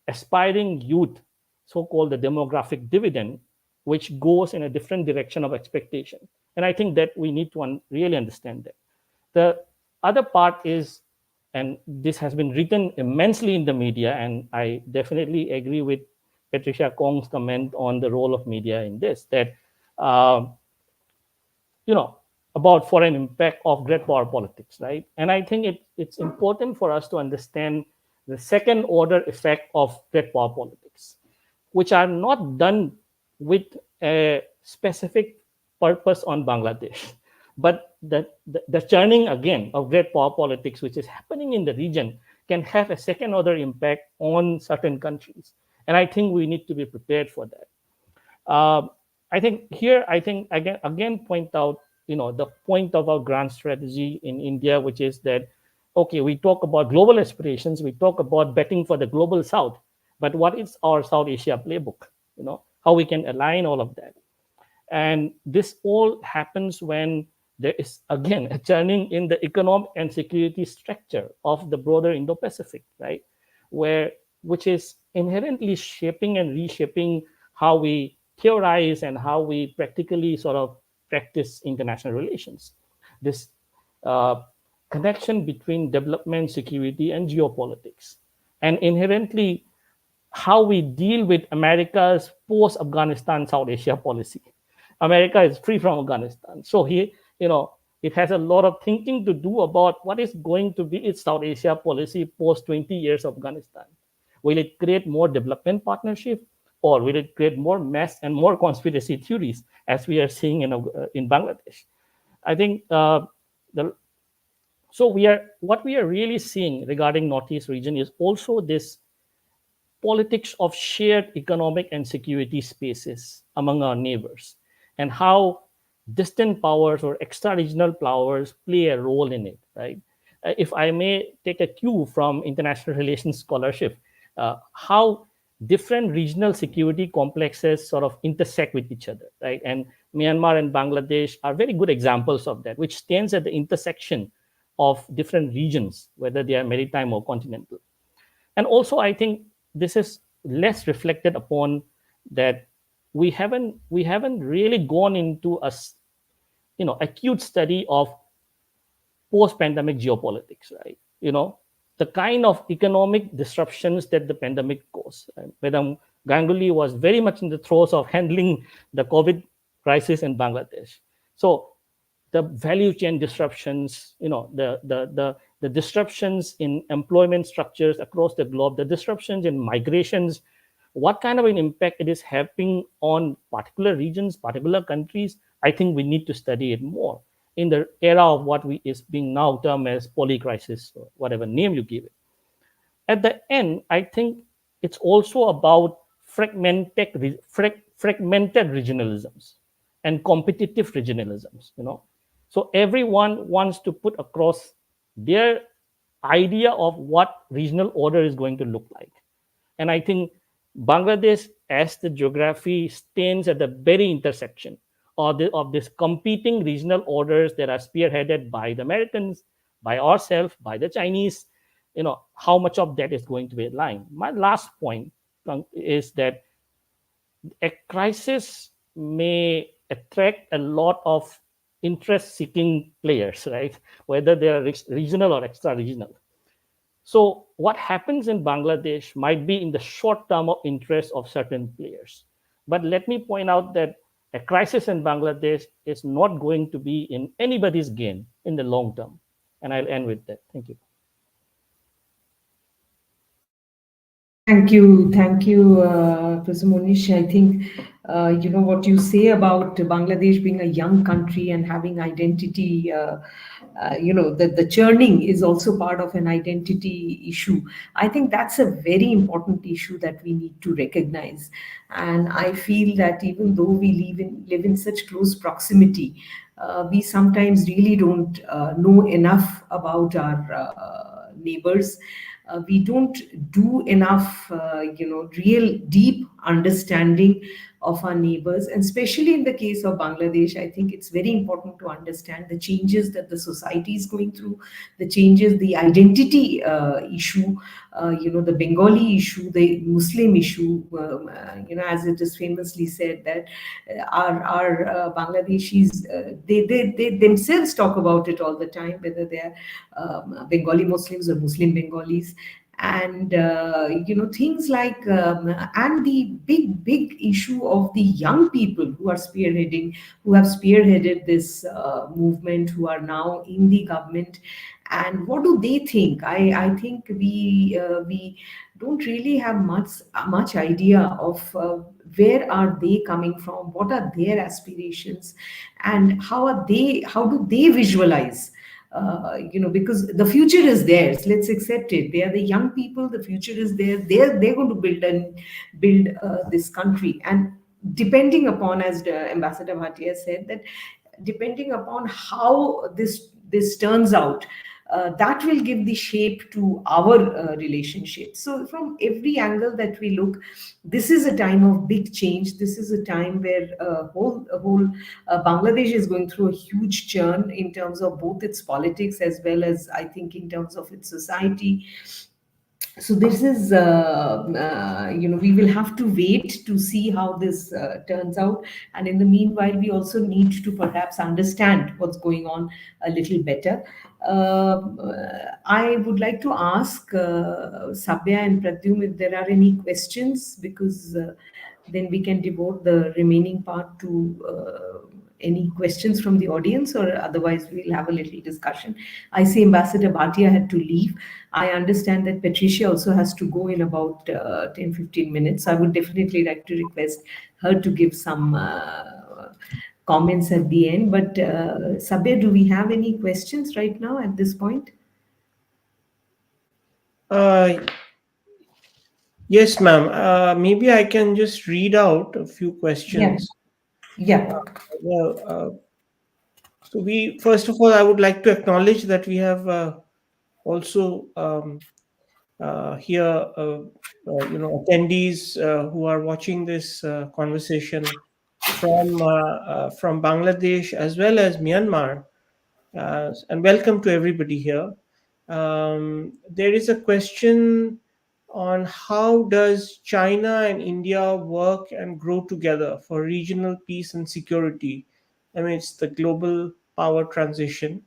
Speaker 7: aspiring youth, so-called the demographic dividend, which goes in a different direction of expectation. And I think that we need to really understand that. The other part is, and this has been written immensely in the media, and I definitely agree with Patricia Kong's comment on the role of media in this, that uh, you know about foreign impact of great power politics, right? And I think it's important for us to understand the second order effect of great power politics, which are not done with a specific purpose on Bangladesh, but the churning again of great power politics, which is happening in the region, can have a second order impact on certain countries. And I think we need to be prepared for that. I think here, I think again point out, the point of our grand strategy in India, which is that, okay, we talk about global aspirations, we talk about betting for the global South, but what is our South Asia playbook? How we can align all of that. And this all happens when there is, again, a turning in the economic and security structure of the broader Indo-Pacific, right? Which is inherently shaping and reshaping how we theorize and how we practically sort of practice international relations. This uh, connection between development, security, and geopolitics, and inherently how we deal with America's post-Afghanistan South Asia policy. America is free from Afghanistan, so it has a lot of thinking to do about what is going to be its South Asia policy post 20 years of Afghanistan. Will it create more development partnership, or will it create more mess and more conspiracy theories, as we are seeing in Bangladesh? I think the so we are what we are really seeing regarding Northeast region is also this politics of shared economic and security spaces among our neighbors, and how distant powers or extra-regional powers play a role in it, right? If I may take a cue from international relations scholarship, how different regional security complexes sort of intersect with each other, right? And Myanmar and Bangladesh are very good examples of that, which stands at the intersection of different regions, whether they are maritime or continental. And also, I think this is less reflected upon, that we haven't really gone into a acute study of post-pandemic geopolitics, right? The kind of economic disruptions that the pandemic caused. Right? Madam Ganguly was very much in the throes of handling the COVID crisis in Bangladesh. So the value chain disruptions, the disruptions in employment structures across the globe, the disruptions in migrations, what kind of an impact it is having on particular regions, particular countries. I think we need to study it more in the era of what is being now termed as polycrisis, or whatever name you give it. At the end, I think it's also about fragmented regionalisms and competitive regionalisms. So everyone wants to put across their idea of what regional order is going to look like. And I think Bangladesh, as the geography, stands at the very intersection of this competing regional orders that are spearheaded by the Americans, by ourselves, by the Chinese. How much of that is going to be aligned? My last point is that a crisis may attract a lot of interest-seeking players, right? Whether they are regional or extra-regional. So what happens in Bangladesh might be in the short term of interest of certain players. But let me point out that a crisis in Bangladesh is not going to be in anybody's gain in the long term. And I'll end with that. Thank you.
Speaker 2: Thank you, Professor Monish. I think what you say about Bangladesh being a young country and having identity. The churning is also part of an identity issue. I think that's a very important issue that we need to recognize. And I feel that even though we live in such close proximity, we sometimes really don't know enough about our neighbors. We don't do enough, real deep understanding of our neighbors, and especially in the case of Bangladesh. I think it's very important to understand the changes that the society is going through, the changes, the identity issue, the Bengali issue, the Muslim issue. As it is famously said that our Bangladeshis, they themselves talk about it all the time, whether they are Bengali Muslims or Muslim Bengalis. And things like and the big issue of the young people who have spearheaded this movement, who are now in the government. And what do they think? I think we don't really have much idea of where are they coming from, what are their aspirations, and how do they visualize, because the future is theirs. Let's accept it. They are the young people. The future is theirs. They're going to build this country. And depending upon, as the Ambassador Bhatia said, that depending upon how this turns out, that will give the shape to our relationship. So from every angle that we look, this is a time of big change. This is a time where whole Bangladesh is going through a huge churn in terms of both its politics as well as, I think, in terms of its society. So this is we will have to wait to see how this turns out. And in the meanwhile, we also need to perhaps understand what's going on a little better. I would like to ask Sabya and Pradyum if there are any questions, because then we can devote the remaining part to any questions from the audience, or otherwise we'll have a little discussion. I see Ambassador Bhatia had to leave. I understand that Patricia also has to go in about 10-15 minutes. I would definitely like to request her to give some comments at the end. But Sabir, do we have any questions right now at this point?
Speaker 1: Yes, ma'am. Maybe I can just read out a few questions.
Speaker 2: Yeah.
Speaker 1: Well, so we first of all, I would like to acknowledge that we have also here, attendees who are watching this conversation from Bangladesh as well as Myanmar, and welcome to everybody here. There is a question on how does China and India work and grow together for regional peace and security amidst the global power transition.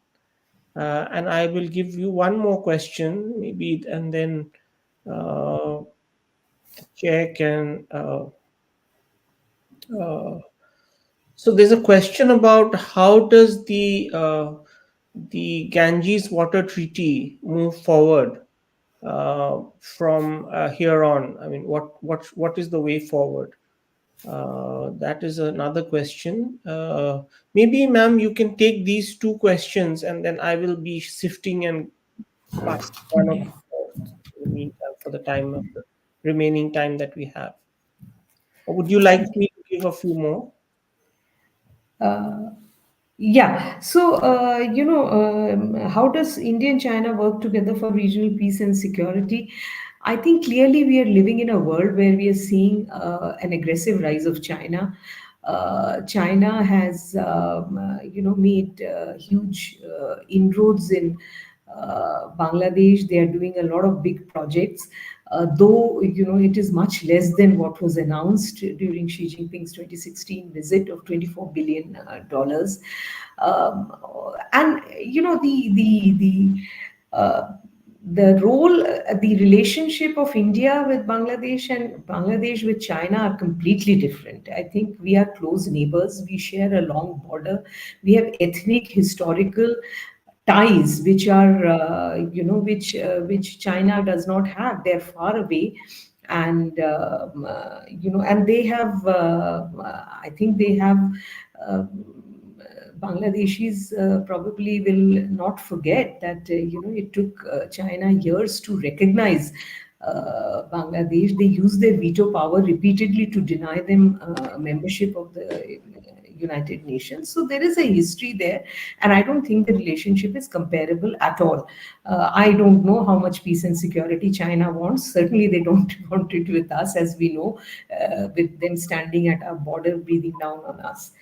Speaker 1: And I will give you one more question, maybe, and then uh, Chair can. So there's a question about how does the Ganges Water Treaty move forward from here on? I mean, what is the way forward? That is another question. Maybe, ma'am, you can take these two questions, and then I will be sifting and passing one of in the meantime for the time of the remaining time that we have. Or would you like me to give a few more?
Speaker 2: Yeah. So, how does India and China work together for regional peace and security? I think clearly we are living in a world where we are seeing an aggressive rise of China. China has, made huge inroads in Bangladesh. They are doing a lot of big projects, though it is much less than what was announced during Xi Jinping's 2016 visit of $24 billion. And the the role, the relationship of India with Bangladesh and Bangladesh with China are completely different. I think we are close neighbors. We share a long border. We have ethnic, historical ties, which are, which China does not have. They're far away, and and they have. I think they have. Uh, Bangladeshis probably will not forget that it took China years to recognize Bangladesh. They used their veto power repeatedly to deny them membership of the United Nations. So there is a history there, and I don't think the relationship is comparable at all. I don't know how much peace and security China wants. Certainly, they don't want it with us, as we know, with them standing at our border, breathing down on us.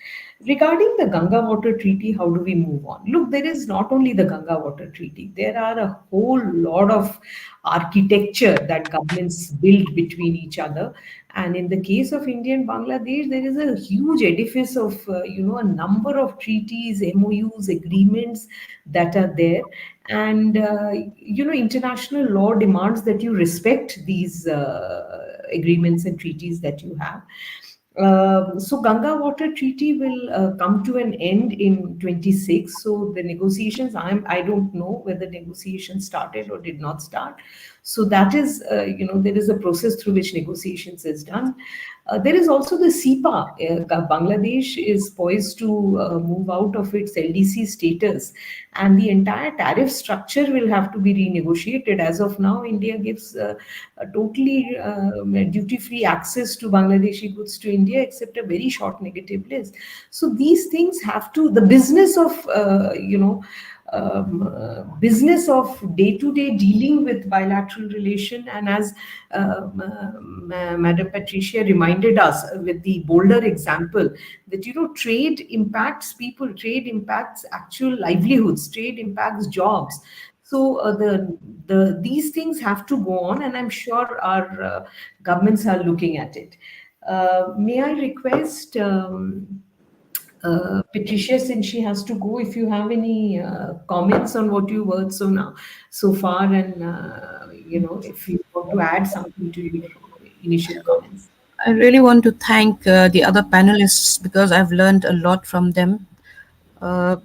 Speaker 2: Regarding the Ganga Water Treaty, how do we move on? Look, there is not only the Ganga Water Treaty, there are a whole lot of architecture that governments build between each other. And in the case of India and Bangladesh, there is a huge edifice of, a number of treaties, MOUs, agreements that are there. And, international law demands that you respect these agreements and treaties that you have. So Ganga Water Treaty will come to an end in 26. So the negotiations, I don't know whether negotiations started or did not start. So that is, there is a process through which negotiations is done. There is also the SEPA. Bangladesh is poised to move out of its LDC status, and the entire tariff structure will have to be renegotiated. As of now, India gives a totally duty-free access to Bangladeshi goods to India, except a very short negative list. So these things have to, the business of, business of day-to-day dealing with bilateral relation. And as Madam Patricia reminded us with the Boulder example, that trade impacts people, trade impacts actual livelihoods, trade impacts jobs. So these things have to go on, and I'm sure our governments are looking at it. May I request Patricia, since she has to go, if you have any comments on what you heard so far, and if you want to add something to your initial comments.
Speaker 3: I really want to thank the other panelists because I've learned a lot from them. Uh,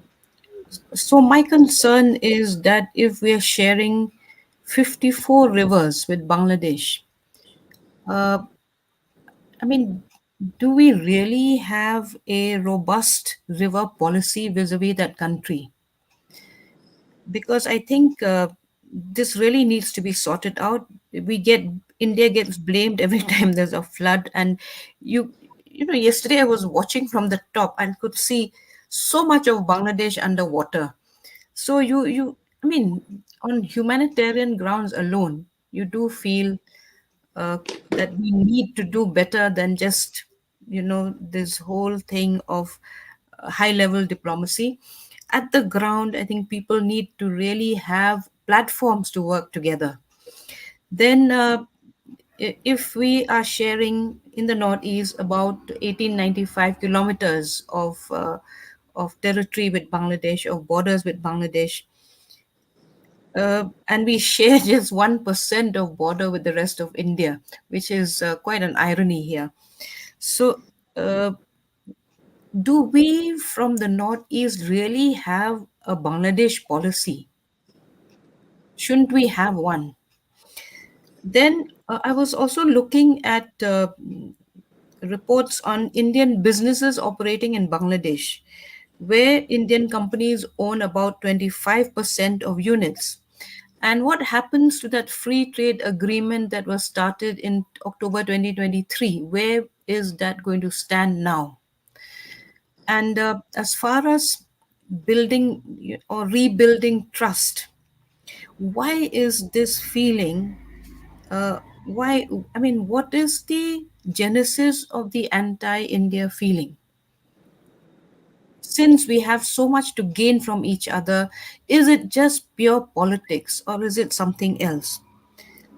Speaker 3: so my concern is that if we are sharing 54 rivers with Bangladesh, uh, I mean, do we really have a robust river policy vis-a-vis that country? Because I think this really needs to be sorted out. India gets blamed every time there's a flood, and yesterday I was watching from the top and could see so much of Bangladesh underwater. So I mean, on humanitarian grounds alone, you do feel uh, that we need to do better than just this whole thing of high level diplomacy. At the ground, I think people need to really have platforms to work together. Then if we are sharing in the northeast about 1895 kilometers of territory with Bangladesh, of borders with Bangladesh, and we share just 1% of border with the rest of India, which is quite an irony here. So, do we from the Northeast really have a Bangladesh policy? Shouldn't we have one? Then I was also looking at reports on Indian businesses operating in Bangladesh, where Indian companies own about 25% of units. And what happens to that free trade agreement that was started in October 2023? Where is that going to stand now? And as far as building or rebuilding trust, why is this feeling? Why? I mean, what is the genesis of the anti India feeling? Since we have so much to gain from each other, is it just pure politics or is it something else?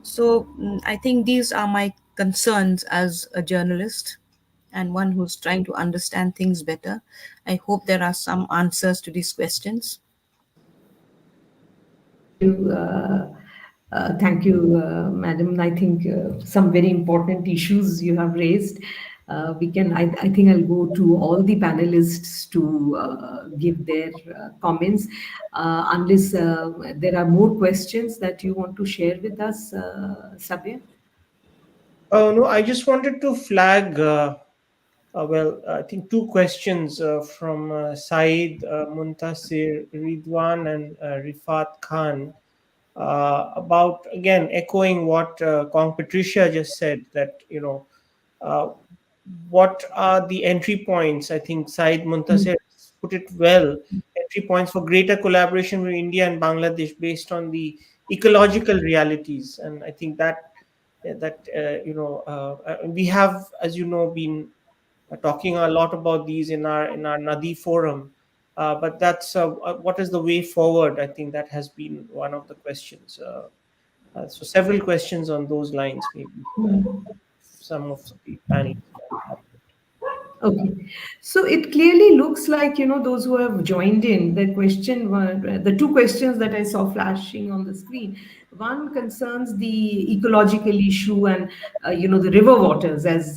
Speaker 3: So I think these are my concerns as a journalist and one who's trying to understand things better. I hope there are some answers to these questions.
Speaker 2: You, Thank you, Madam. I think some very important issues you have raised. I think I'll go to all the panelists to give their comments. Unless there are more questions that you want to share with us, Sabya?
Speaker 1: Oh, no, I just wanted to flag, well, I think two questions from Saeed, Muntasir, Ridwan, and Rifat Khan about, again, echoing what Kong Patricia just said, that, uh, what are the entry points? I think Said Muntasir put it well. Entry points for greater collaboration with India and Bangladesh based on the ecological realities, and I think that we have, as you know, been talking a lot about these in our Nadi forum. But that's what is the way forward? I think that has been one of the questions. So several questions on those lines, maybe some of the panelists can elaborate.
Speaker 2: Okay, so it clearly looks like, those who have joined in, the two questions that I saw flashing on the screen. One concerns the ecological issue and, the river waters, as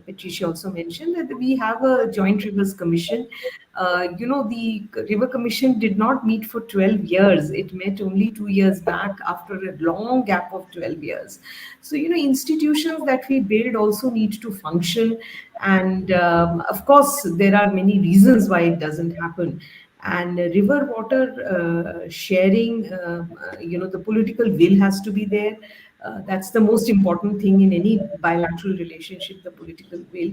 Speaker 2: Patricia also mentioned, that we have a Joint Rivers Commission. The River Commission did not meet for 12 years. It met only 2 years back after a long gap of 12 years. So, institutions that we build also need to function. And of course, there are many reasons why it doesn't happen. And river water sharing, the political will has to be there. That's the most important thing in any bilateral relationship, the political will.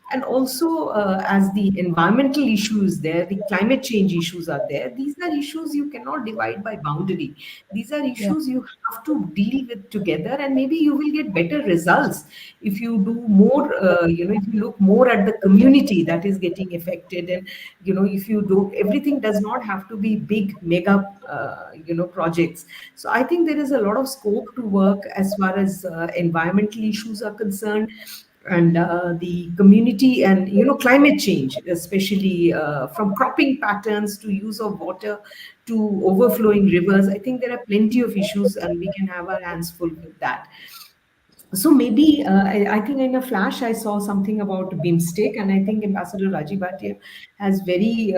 Speaker 2: And also, as the environmental issues there, the climate change issues are there. These are issues you cannot divide by boundary. These are
Speaker 3: Yeah.
Speaker 2: issues you have to deal with together, and maybe you will get better results if you do more. If you look more at the community that is getting affected, and if you do, everything does not have to be big mega projects. So I think there is a lot of scope to work as far as environmental issues are concerned, and the community, and climate change, especially from cropping patterns to use of water to overflowing rivers. I think there are plenty of issues, and we can have our hands full with that. So maybe I think in a flash I saw something about BIMSTEC, and I think Ambassador Rajiv Bhatia has very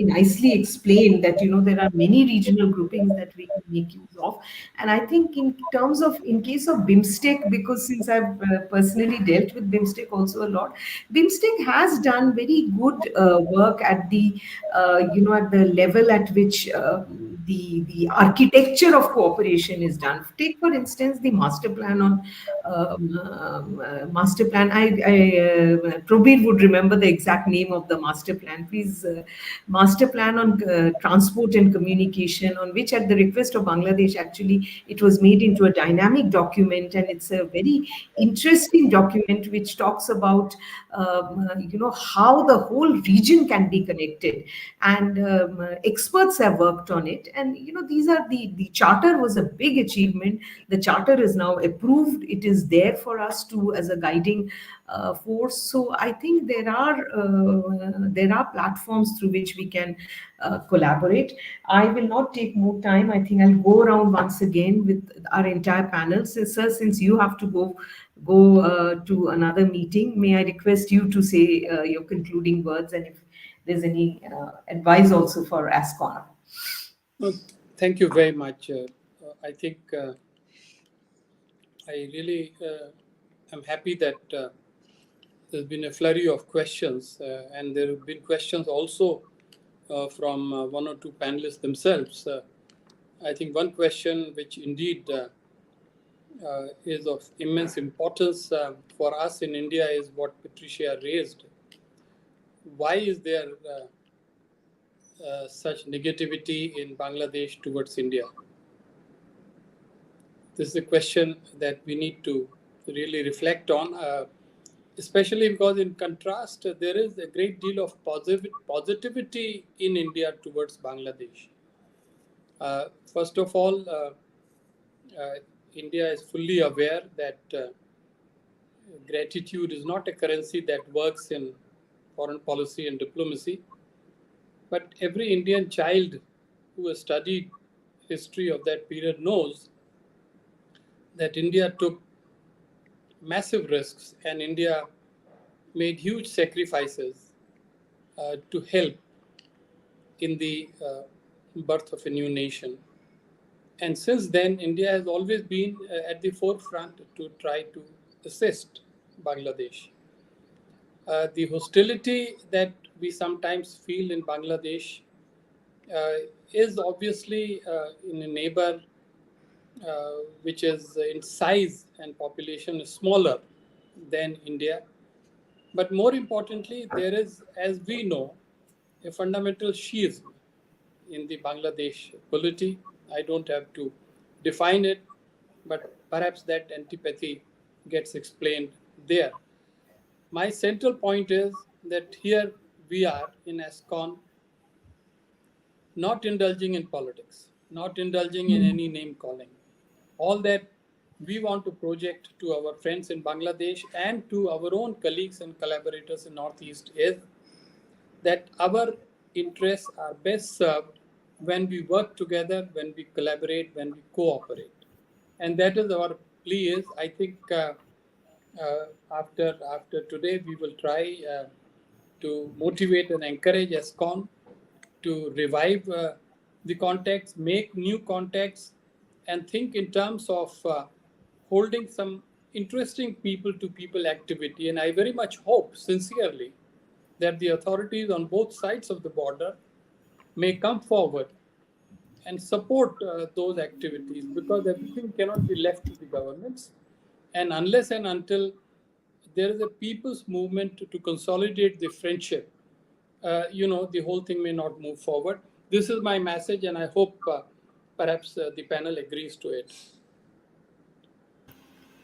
Speaker 2: nicely explained that there are many regional groupings that we can make use of. And I think in case of BIMSTEC, because since I've personally dealt with BIMSTEC also a lot, BIMSTEC has done very good work at the level at which the architecture of cooperation is done. Take for instance the master plan on master plan. Probir would remember the exact name of the master plan. Please, master plan on transport and communication, on which, at the request of Bangladesh, actually it was made into a dynamic document, and it's a very interesting document which talks about how the whole region can be connected, and experts have worked on it. And these are the charter was a big achievement. The charter is now approved. It is there for us to as a guiding force. So I think there are platforms through which we can collaborate. I will not take more time. I think I'll go around once again with our entire panel. So, sir, since you have to go to another meeting, may I request you to say your concluding words, and if there's any advice also for ASCON.
Speaker 6: Well, thank you very much. I think I really am happy that there's been a flurry of questions, and there have been questions also from one or two panelists themselves. I think one question which indeed is of immense importance for us in India is what Patricia raised. Why is there such negativity in Bangladesh towards India? This is a question that we need to really reflect on, especially because, in contrast, there is a great deal of positivity in India towards Bangladesh. First of all, India is fully aware that gratitude is not a currency that works in foreign policy and diplomacy. But every Indian child who has studied history of that period knows that India took massive risks and India made huge sacrifices to help in the birth of a new nation. And since then, India has always been at the forefront to try to assist Bangladesh. The hostility that we sometimes feel in Bangladesh uh, is obviously in a neighbor which is in size and population smaller than India. But more importantly, there is, as we know, a fundamental schism in the Bangladesh polity. I don't have to define it, but perhaps that antipathy gets explained there. My central point is that here we are in ASCON, not indulging in politics, not indulging in any name calling. All that we want to project to our friends in Bangladesh and to our own colleagues and collaborators in Northeast is that our interests are best served when we work together, when we collaborate, when we cooperate. And that is our plea is, I think after today, we will try to motivate and encourage ESCON to revive the contacts, make new contacts, and think in terms of holding some interesting people to people activity. And I very much hope, sincerely, that the authorities on both sides of the border may come forward and support those activities, because everything cannot be left to the governments. And unless and until there is a people's movement to consolidate the friendship, the whole thing may not move forward. This is my message, and I hope perhaps the panel agrees to it.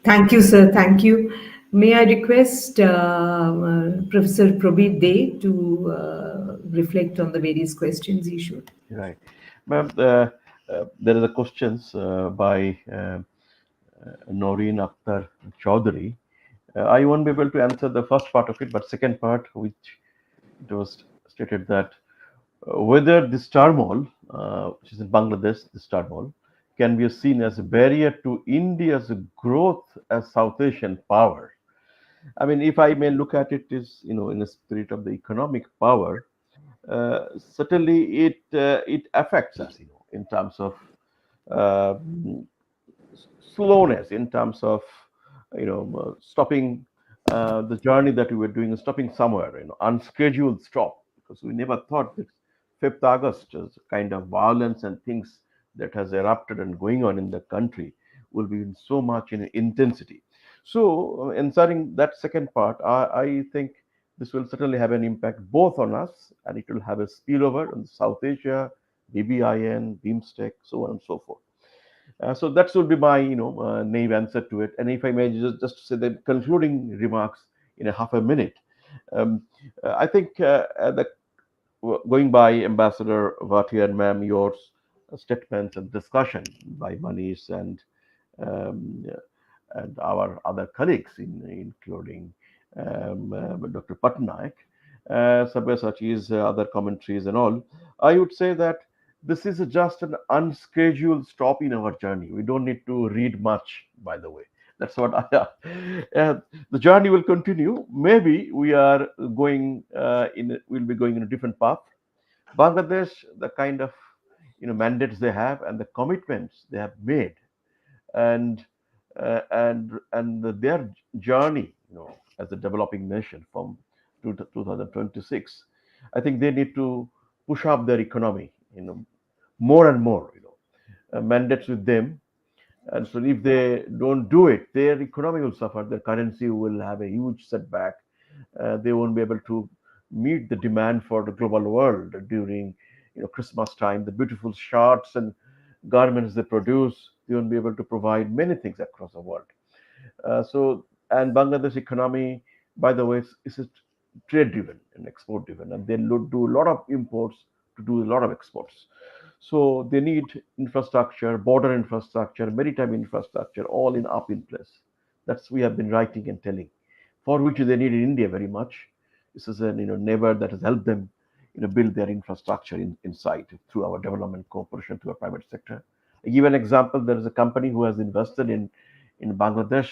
Speaker 2: Thank you, sir. Thank you. May I request Professor Probit Dey to reflect on the various questions issued?
Speaker 4: Right. Ma'am, there is a questions by Noreen Akhtar Chaudhary. I won't be able to answer the first part of it, but second part, which it was stated that whether this turmoil, which is in Bangladesh, this turmoil, can be seen as a barrier to India's growth as South Asian power. I mean, if I may look at it, is in the spirit of the economic power, certainly it affects us, in terms of uh, slowness, in terms of stopping the journey that we were doing, stopping somewhere, unscheduled stop, because we never thought that 5th August is kind of violence and things that has erupted and going on in the country will be in so much in intensity. So, answering that second part, I think this will certainly have an impact both on us, and it will have a spillover on South Asia, BBIN, BIMSTEC, so on and so forth. So that would be my, naive answer to it. And if I may just say the concluding remarks in a half a minute, um, I think going by Ambassador Vatia and ma'am, your statements and discussion by Manish um, and our other colleagues, including Dr. Patnaik, Sabyasachi's other commentaries and all, I would say that this is just an unscheduled stop in our journey. We don't need to read much, by the way. That's what I. The journey will continue. Maybe we are going we'll be going in a different path. Bangladesh, the kind of mandates they have and the commitments they have made, and their journey, as a developing nation from 2026, I think they need to push up their economy, more and more, mandates with them. And so if they don't do it, their economy will suffer, their currency will have a huge setback. They won't be able to meet the demand for the global world during Christmas time. The beautiful shirts and garments they produce, they won't be able to provide many things across the world. And Bangladesh economy, by the way, is trade driven and export driven, and they do a lot of imports to do a lot of exports. So they need infrastructure, border infrastructure, maritime infrastructure, all in up in place. That's we have been writing and telling, for which they need in India very much. This is a neighbor that has helped them build their infrastructure inside through our development cooperation to our private sector. I give an example. There is a company who has invested in Bangladesh.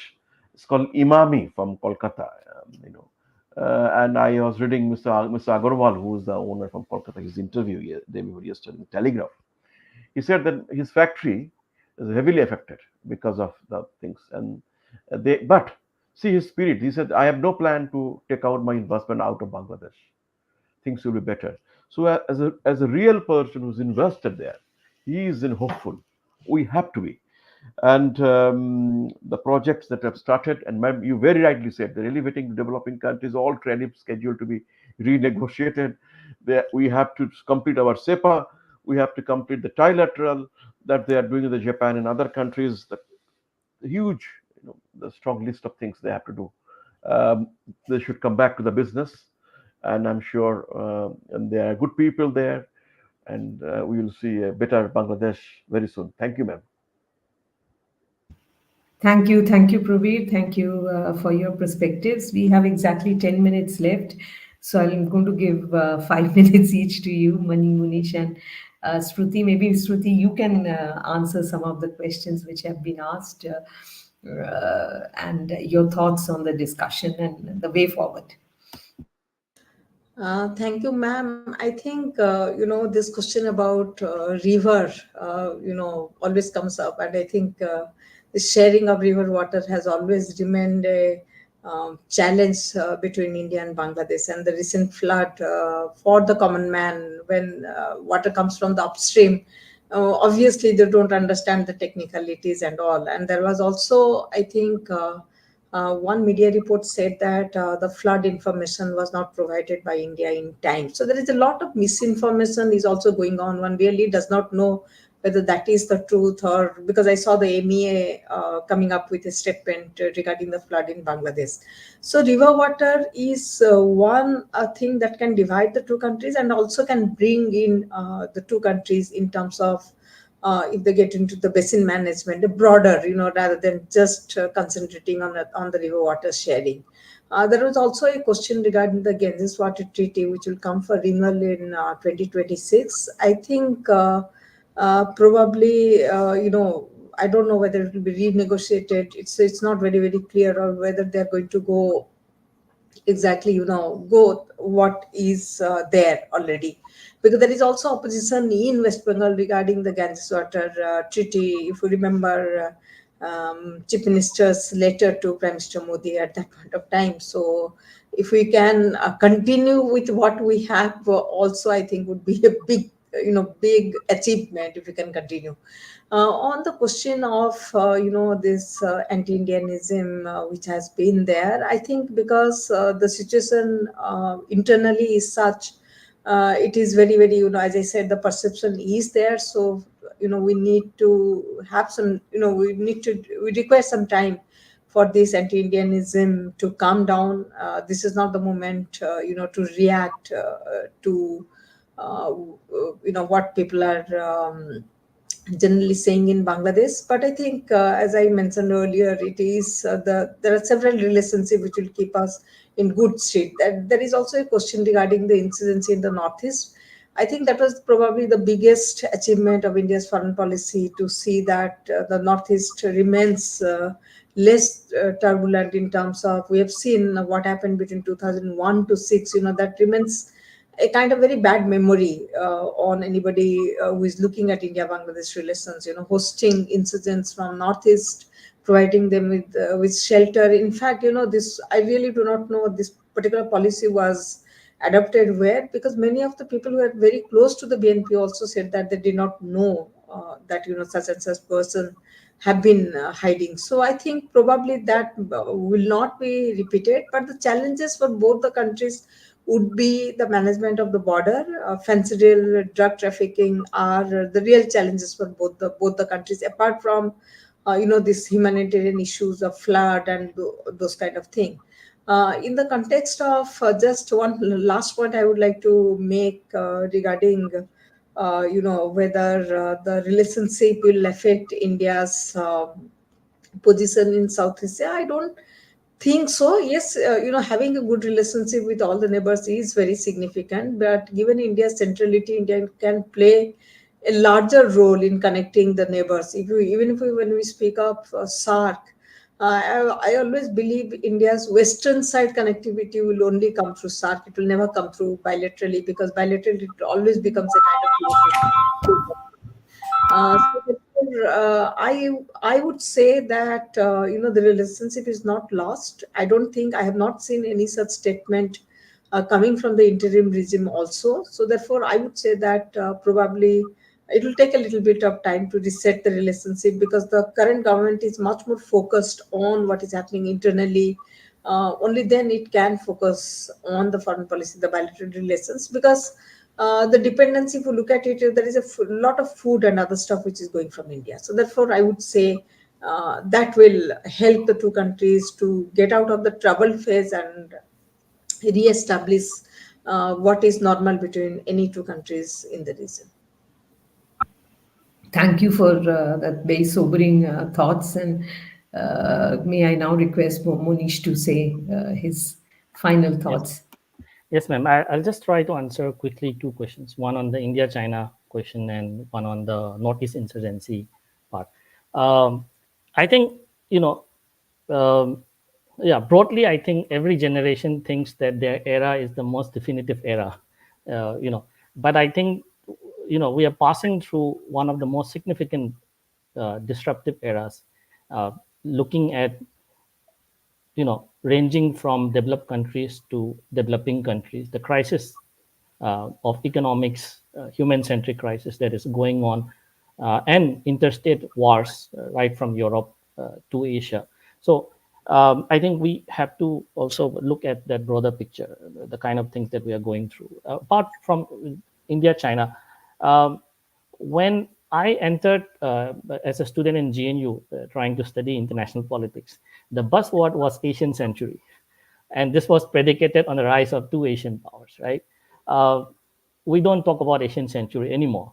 Speaker 4: It's called Imami from Kolkata. And I was reading Mr. Agarwal, who is the owner from Kolkata, his interview day before yesterday in Telegraph. He said that his factory is heavily affected because of the things, and but see his spirit. He said, "I have no plan to take out my investment out of Bangladesh. Things will be better." So as a real person who's invested there, he is in hopeful. We have to be. And the projects that have started, and you very rightly said, they're elevating the developing countries, all trade scheduled to be renegotiated. We have to complete our SEPA, we have to complete the trilateral that they are doing in the Japan and other countries. The huge, the strong list of things they have to do. They should come back to the business, and I'm sure, and there are good people there, and we will see a better Bangladesh very soon. Thank you, ma'am.
Speaker 2: Thank you, Praveer. Thank you for your perspectives. We have exactly 10 minutes left. So I'm going to give 5 minutes each to you, Mani, Munish, and Shruti. Maybe, Shruti, you can answer some of the questions which have been asked and your thoughts on the discussion and the way forward.
Speaker 5: Thank you, ma'am. I think, this question about river, always comes up. And I think the sharing of river water has always remained a challenge between India and Bangladesh. And the recent flood for the common man, when water comes from the upstream, obviously they don't understand the technicalities and all. And there was also, I think, one media report said that the flood information was not provided by India in time. So there is a lot of misinformation is also going on. One really does not know whether that is the truth, or because I saw the MEA coming up with a statement regarding the flood in Bangladesh. So river water is one thing that can divide the two countries and also can bring in the two countries in terms of if they get into the basin management, a broader, rather than just concentrating on the river water sharing. There was also a question regarding the Ganges Water Treaty, which will come for renewal in 2026. I think probably, I don't know whether it will be renegotiated. It's not very, very clear, or whether they're going to go exactly, go what is there already, because there is also opposition in West Bengal regarding the Ganges Water Treaty. If you remember, Chief Minister's letter to Prime Minister Modi at that point of time. So if we can continue with what we have, also I think would be a big achievement if we can continue. On the question of this anti-Indianism which has been there, I think because the situation internally is such, it is very, very, as I said, the perception is there. So we need to have some, we require some time for this anti-Indianism to calm down. This is not the moment to react to what people are generally saying in Bangladesh. But I think, as I mentioned earlier, it is there are several relationships which will keep us in good state. That there is also a question regarding the incidents in the Northeast. I think that was probably the biggest achievement of India's foreign policy, to see that the Northeast remains less turbulent in terms of, we have seen what happened between 2001 to 6. That remains a kind of very bad memory on anybody who is looking at India-Bangladesh relations. Hosting incidents from Northeast, providing them with shelter. In fact, this, I really do not know this particular policy was adopted where, because many of the people who are very close to the BNP also said that they did not know that such and such person have been hiding. So I think probably that will not be repeated. But the challenges for both the countries would be the management of the border. Fentanyl, drug trafficking are the real challenges for both the countries, apart from these humanitarian issues of flood and those kind of thing. In the context of just one last point I would like to make regarding whether the relationship will affect India's position in South Asia. I don't think so. Yes, having a good relationship with all the neighbors is very significant. But given India's centrality, India can play a larger role in connecting the neighbors. If you, even if we, when we speak of SARC, I always believe India's western side connectivity will only come through SARC. It will never come through bilaterally, because bilaterally it always becomes a kind of so therefore, I would say that the relationship is not lost. I don't think, I have not seen any such statement coming from the interim regime also. So therefore, I would say that probably it will take a little bit of time to reset the relationship, because the current government is much more focused on what is happening internally. Only then it can focus on the foreign policy, the bilateral relations, because the dependency, if you look at it, there is a lot of food and other stuff which is going from India. So therefore, I would say that will help the two countries to get out of the trouble phase and re-establish what is normal between any two countries in the region.
Speaker 2: Thank you for that very sobering thoughts. And may I now request Monish to say his final
Speaker 7: Yes.
Speaker 2: thoughts?
Speaker 7: Yes, ma'am. I'll just try to answer quickly two questions, one on the India-China question and one on the Northeast insurgency part. Um, I think, um, yeah, broadly, I think every generation thinks that their era is the most definitive era, but I think, we are passing through one of the most significant disruptive eras, uh, looking at ranging from developed countries to developing countries. The crisis of economics, human-centric crisis that is going on, and interstate wars right from Europe to Asia. So I think we have to also look at that broader picture, the kind of things that we are going through. Apart from India, China, um, when I entered as a student in GNU, trying to study international politics, the buzzword was Asian century. And this was predicated on the rise of two Asian powers, right? Uh, we don't talk about Asian century anymore.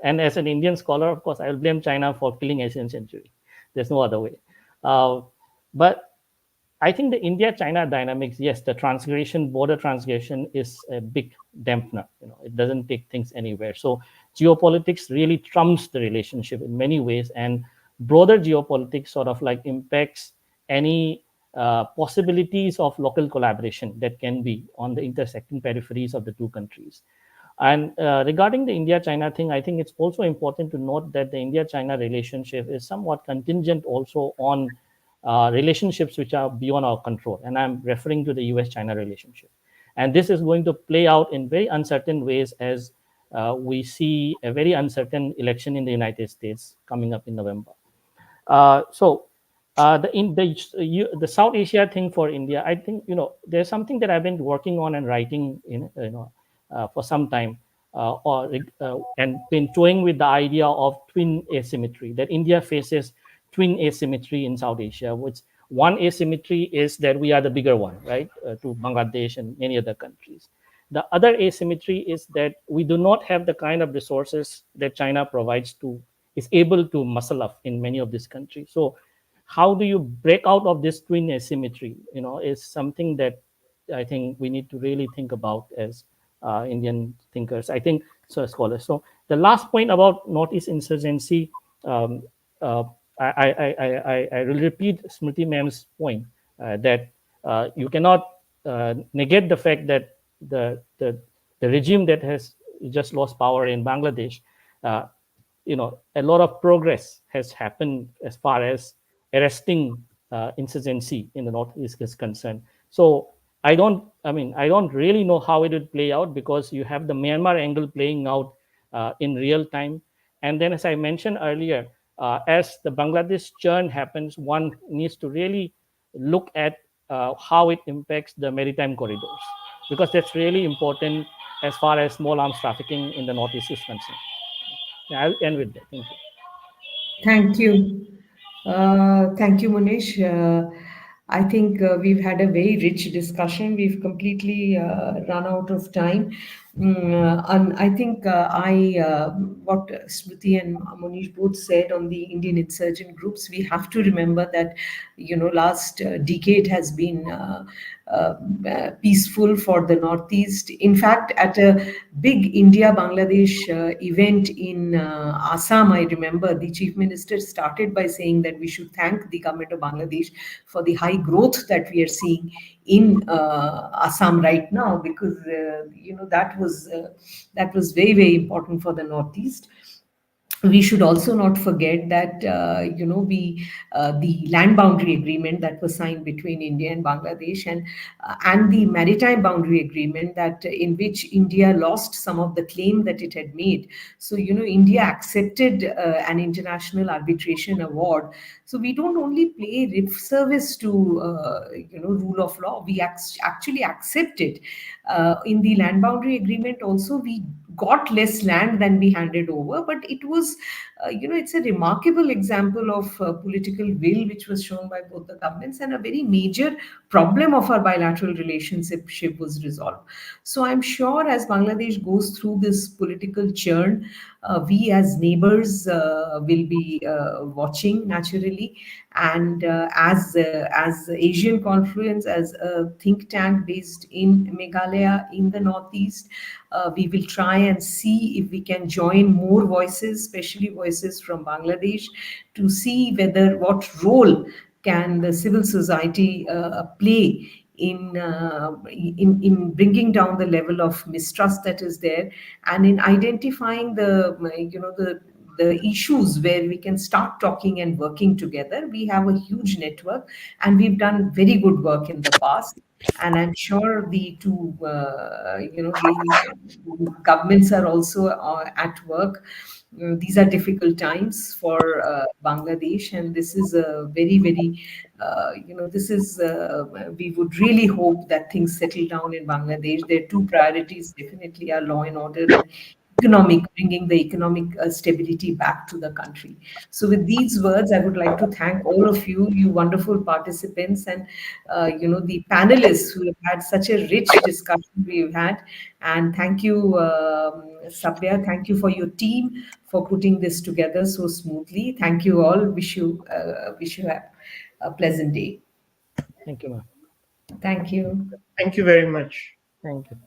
Speaker 7: And as an Indian scholar, of course, I will blame China for killing Asian century. There's no other way. But I think the India-China dynamics, yes, the transgression, border transgression is a big dampener. It doesn't take things anywhere. So geopolitics really trumps the relationship in many ways, and broader geopolitics sort of like impacts any possibilities of local collaboration that can be on the intersecting peripheries of the two countries. And regarding the India-China thing, I think it's also important to note that the India-China relationship is somewhat contingent also on relationships which are beyond our control. And I'm referring to the US-China relationship. And this is going to play out in very uncertain ways as we see a very uncertain election in the United States coming up in November. So the South Asia thing for India, I think there's something that I've been working on and writing for some time, and been toying with the idea of twin asymmetry, that India faces twin asymmetry in South Asia. Which one asymmetry is that we are the bigger one, right, to Bangladesh and many other countries. The other asymmetry is that we do not have the kind of resources that China provides to is able to muscle up in many of these countries. So how do you break out of this twin asymmetry, is something that I think we need to really think about as Indian thinkers, I think, so scholars. So the last point about Northeast insurgency, um, uh, I will repeat Smriti ma'am's point, that you cannot negate the fact that the regime that has just lost power in Bangladesh, uh, a lot of progress has happened as far as arresting insurgency in the Northeast is concerned. So I don't really know how it would play out, because you have the Myanmar angle playing out in real time. And then, as I mentioned earlier, as the Bangladesh churn happens, one needs to really look at how it impacts the maritime corridors, because that's really important as far as small arms trafficking in the Northeast is concerned. Yeah, I'll end with that. Thank you.
Speaker 2: Thank you. Thank you, Monish. I think we've had a very rich discussion. We've completely run out of time. And I think what Smriti and Monish both said on the Indian insurgent groups, we have to remember that, last decade has been peaceful for the Northeast. In fact, at a big India-Bangladesh event in Assam, I remember the chief minister started by saying that we should thank the government of Bangladesh for the high growth that we are seeing in Assam right now, because that was very, very important for the Northeast. We should also not forget that we the land boundary agreement that was signed between India and Bangladesh, and the maritime boundary agreement, that in which India lost some of the claim that it had made. So India accepted an international arbitration award. So we don't only play lip service to rule of law, we actually accept it. In the land boundary agreement also, we got less land than we handed over, but it was, it's a remarkable example of political will which was shown by both the governments, and a very major problem of our bilateral relationship was resolved. So I'm sure as Bangladesh goes through this political churn, we as neighbors will be watching naturally, and as Asian Confluence, as a think tank based in Meghalaya in the Northeast, we will try and see if we can join more voices, especially voices from Bangladesh, to see whether what role can the civil society play in bringing down the level of mistrust that is there, and in identifying the issues where we can start talking and working together. We have a huge network, and we've done very good work in the past. And I'm sure the two, the governments are also at work. These are difficult times for Bangladesh, and this is a very, very, this is, we would really hope that things settle down in Bangladesh. Their two priorities definitely are law and order and bringing the economic stability back to the country. So with these words, I would like to thank all of you, you wonderful participants, and the panelists who have had such a rich discussion we've had. And thank you, Sabya, thank you for your team for putting this together so smoothly. Thank you all. Wish you a pleasant day.
Speaker 7: Thank you, ma'am.
Speaker 2: Thank you.
Speaker 1: Thank you very much.
Speaker 7: Thank you.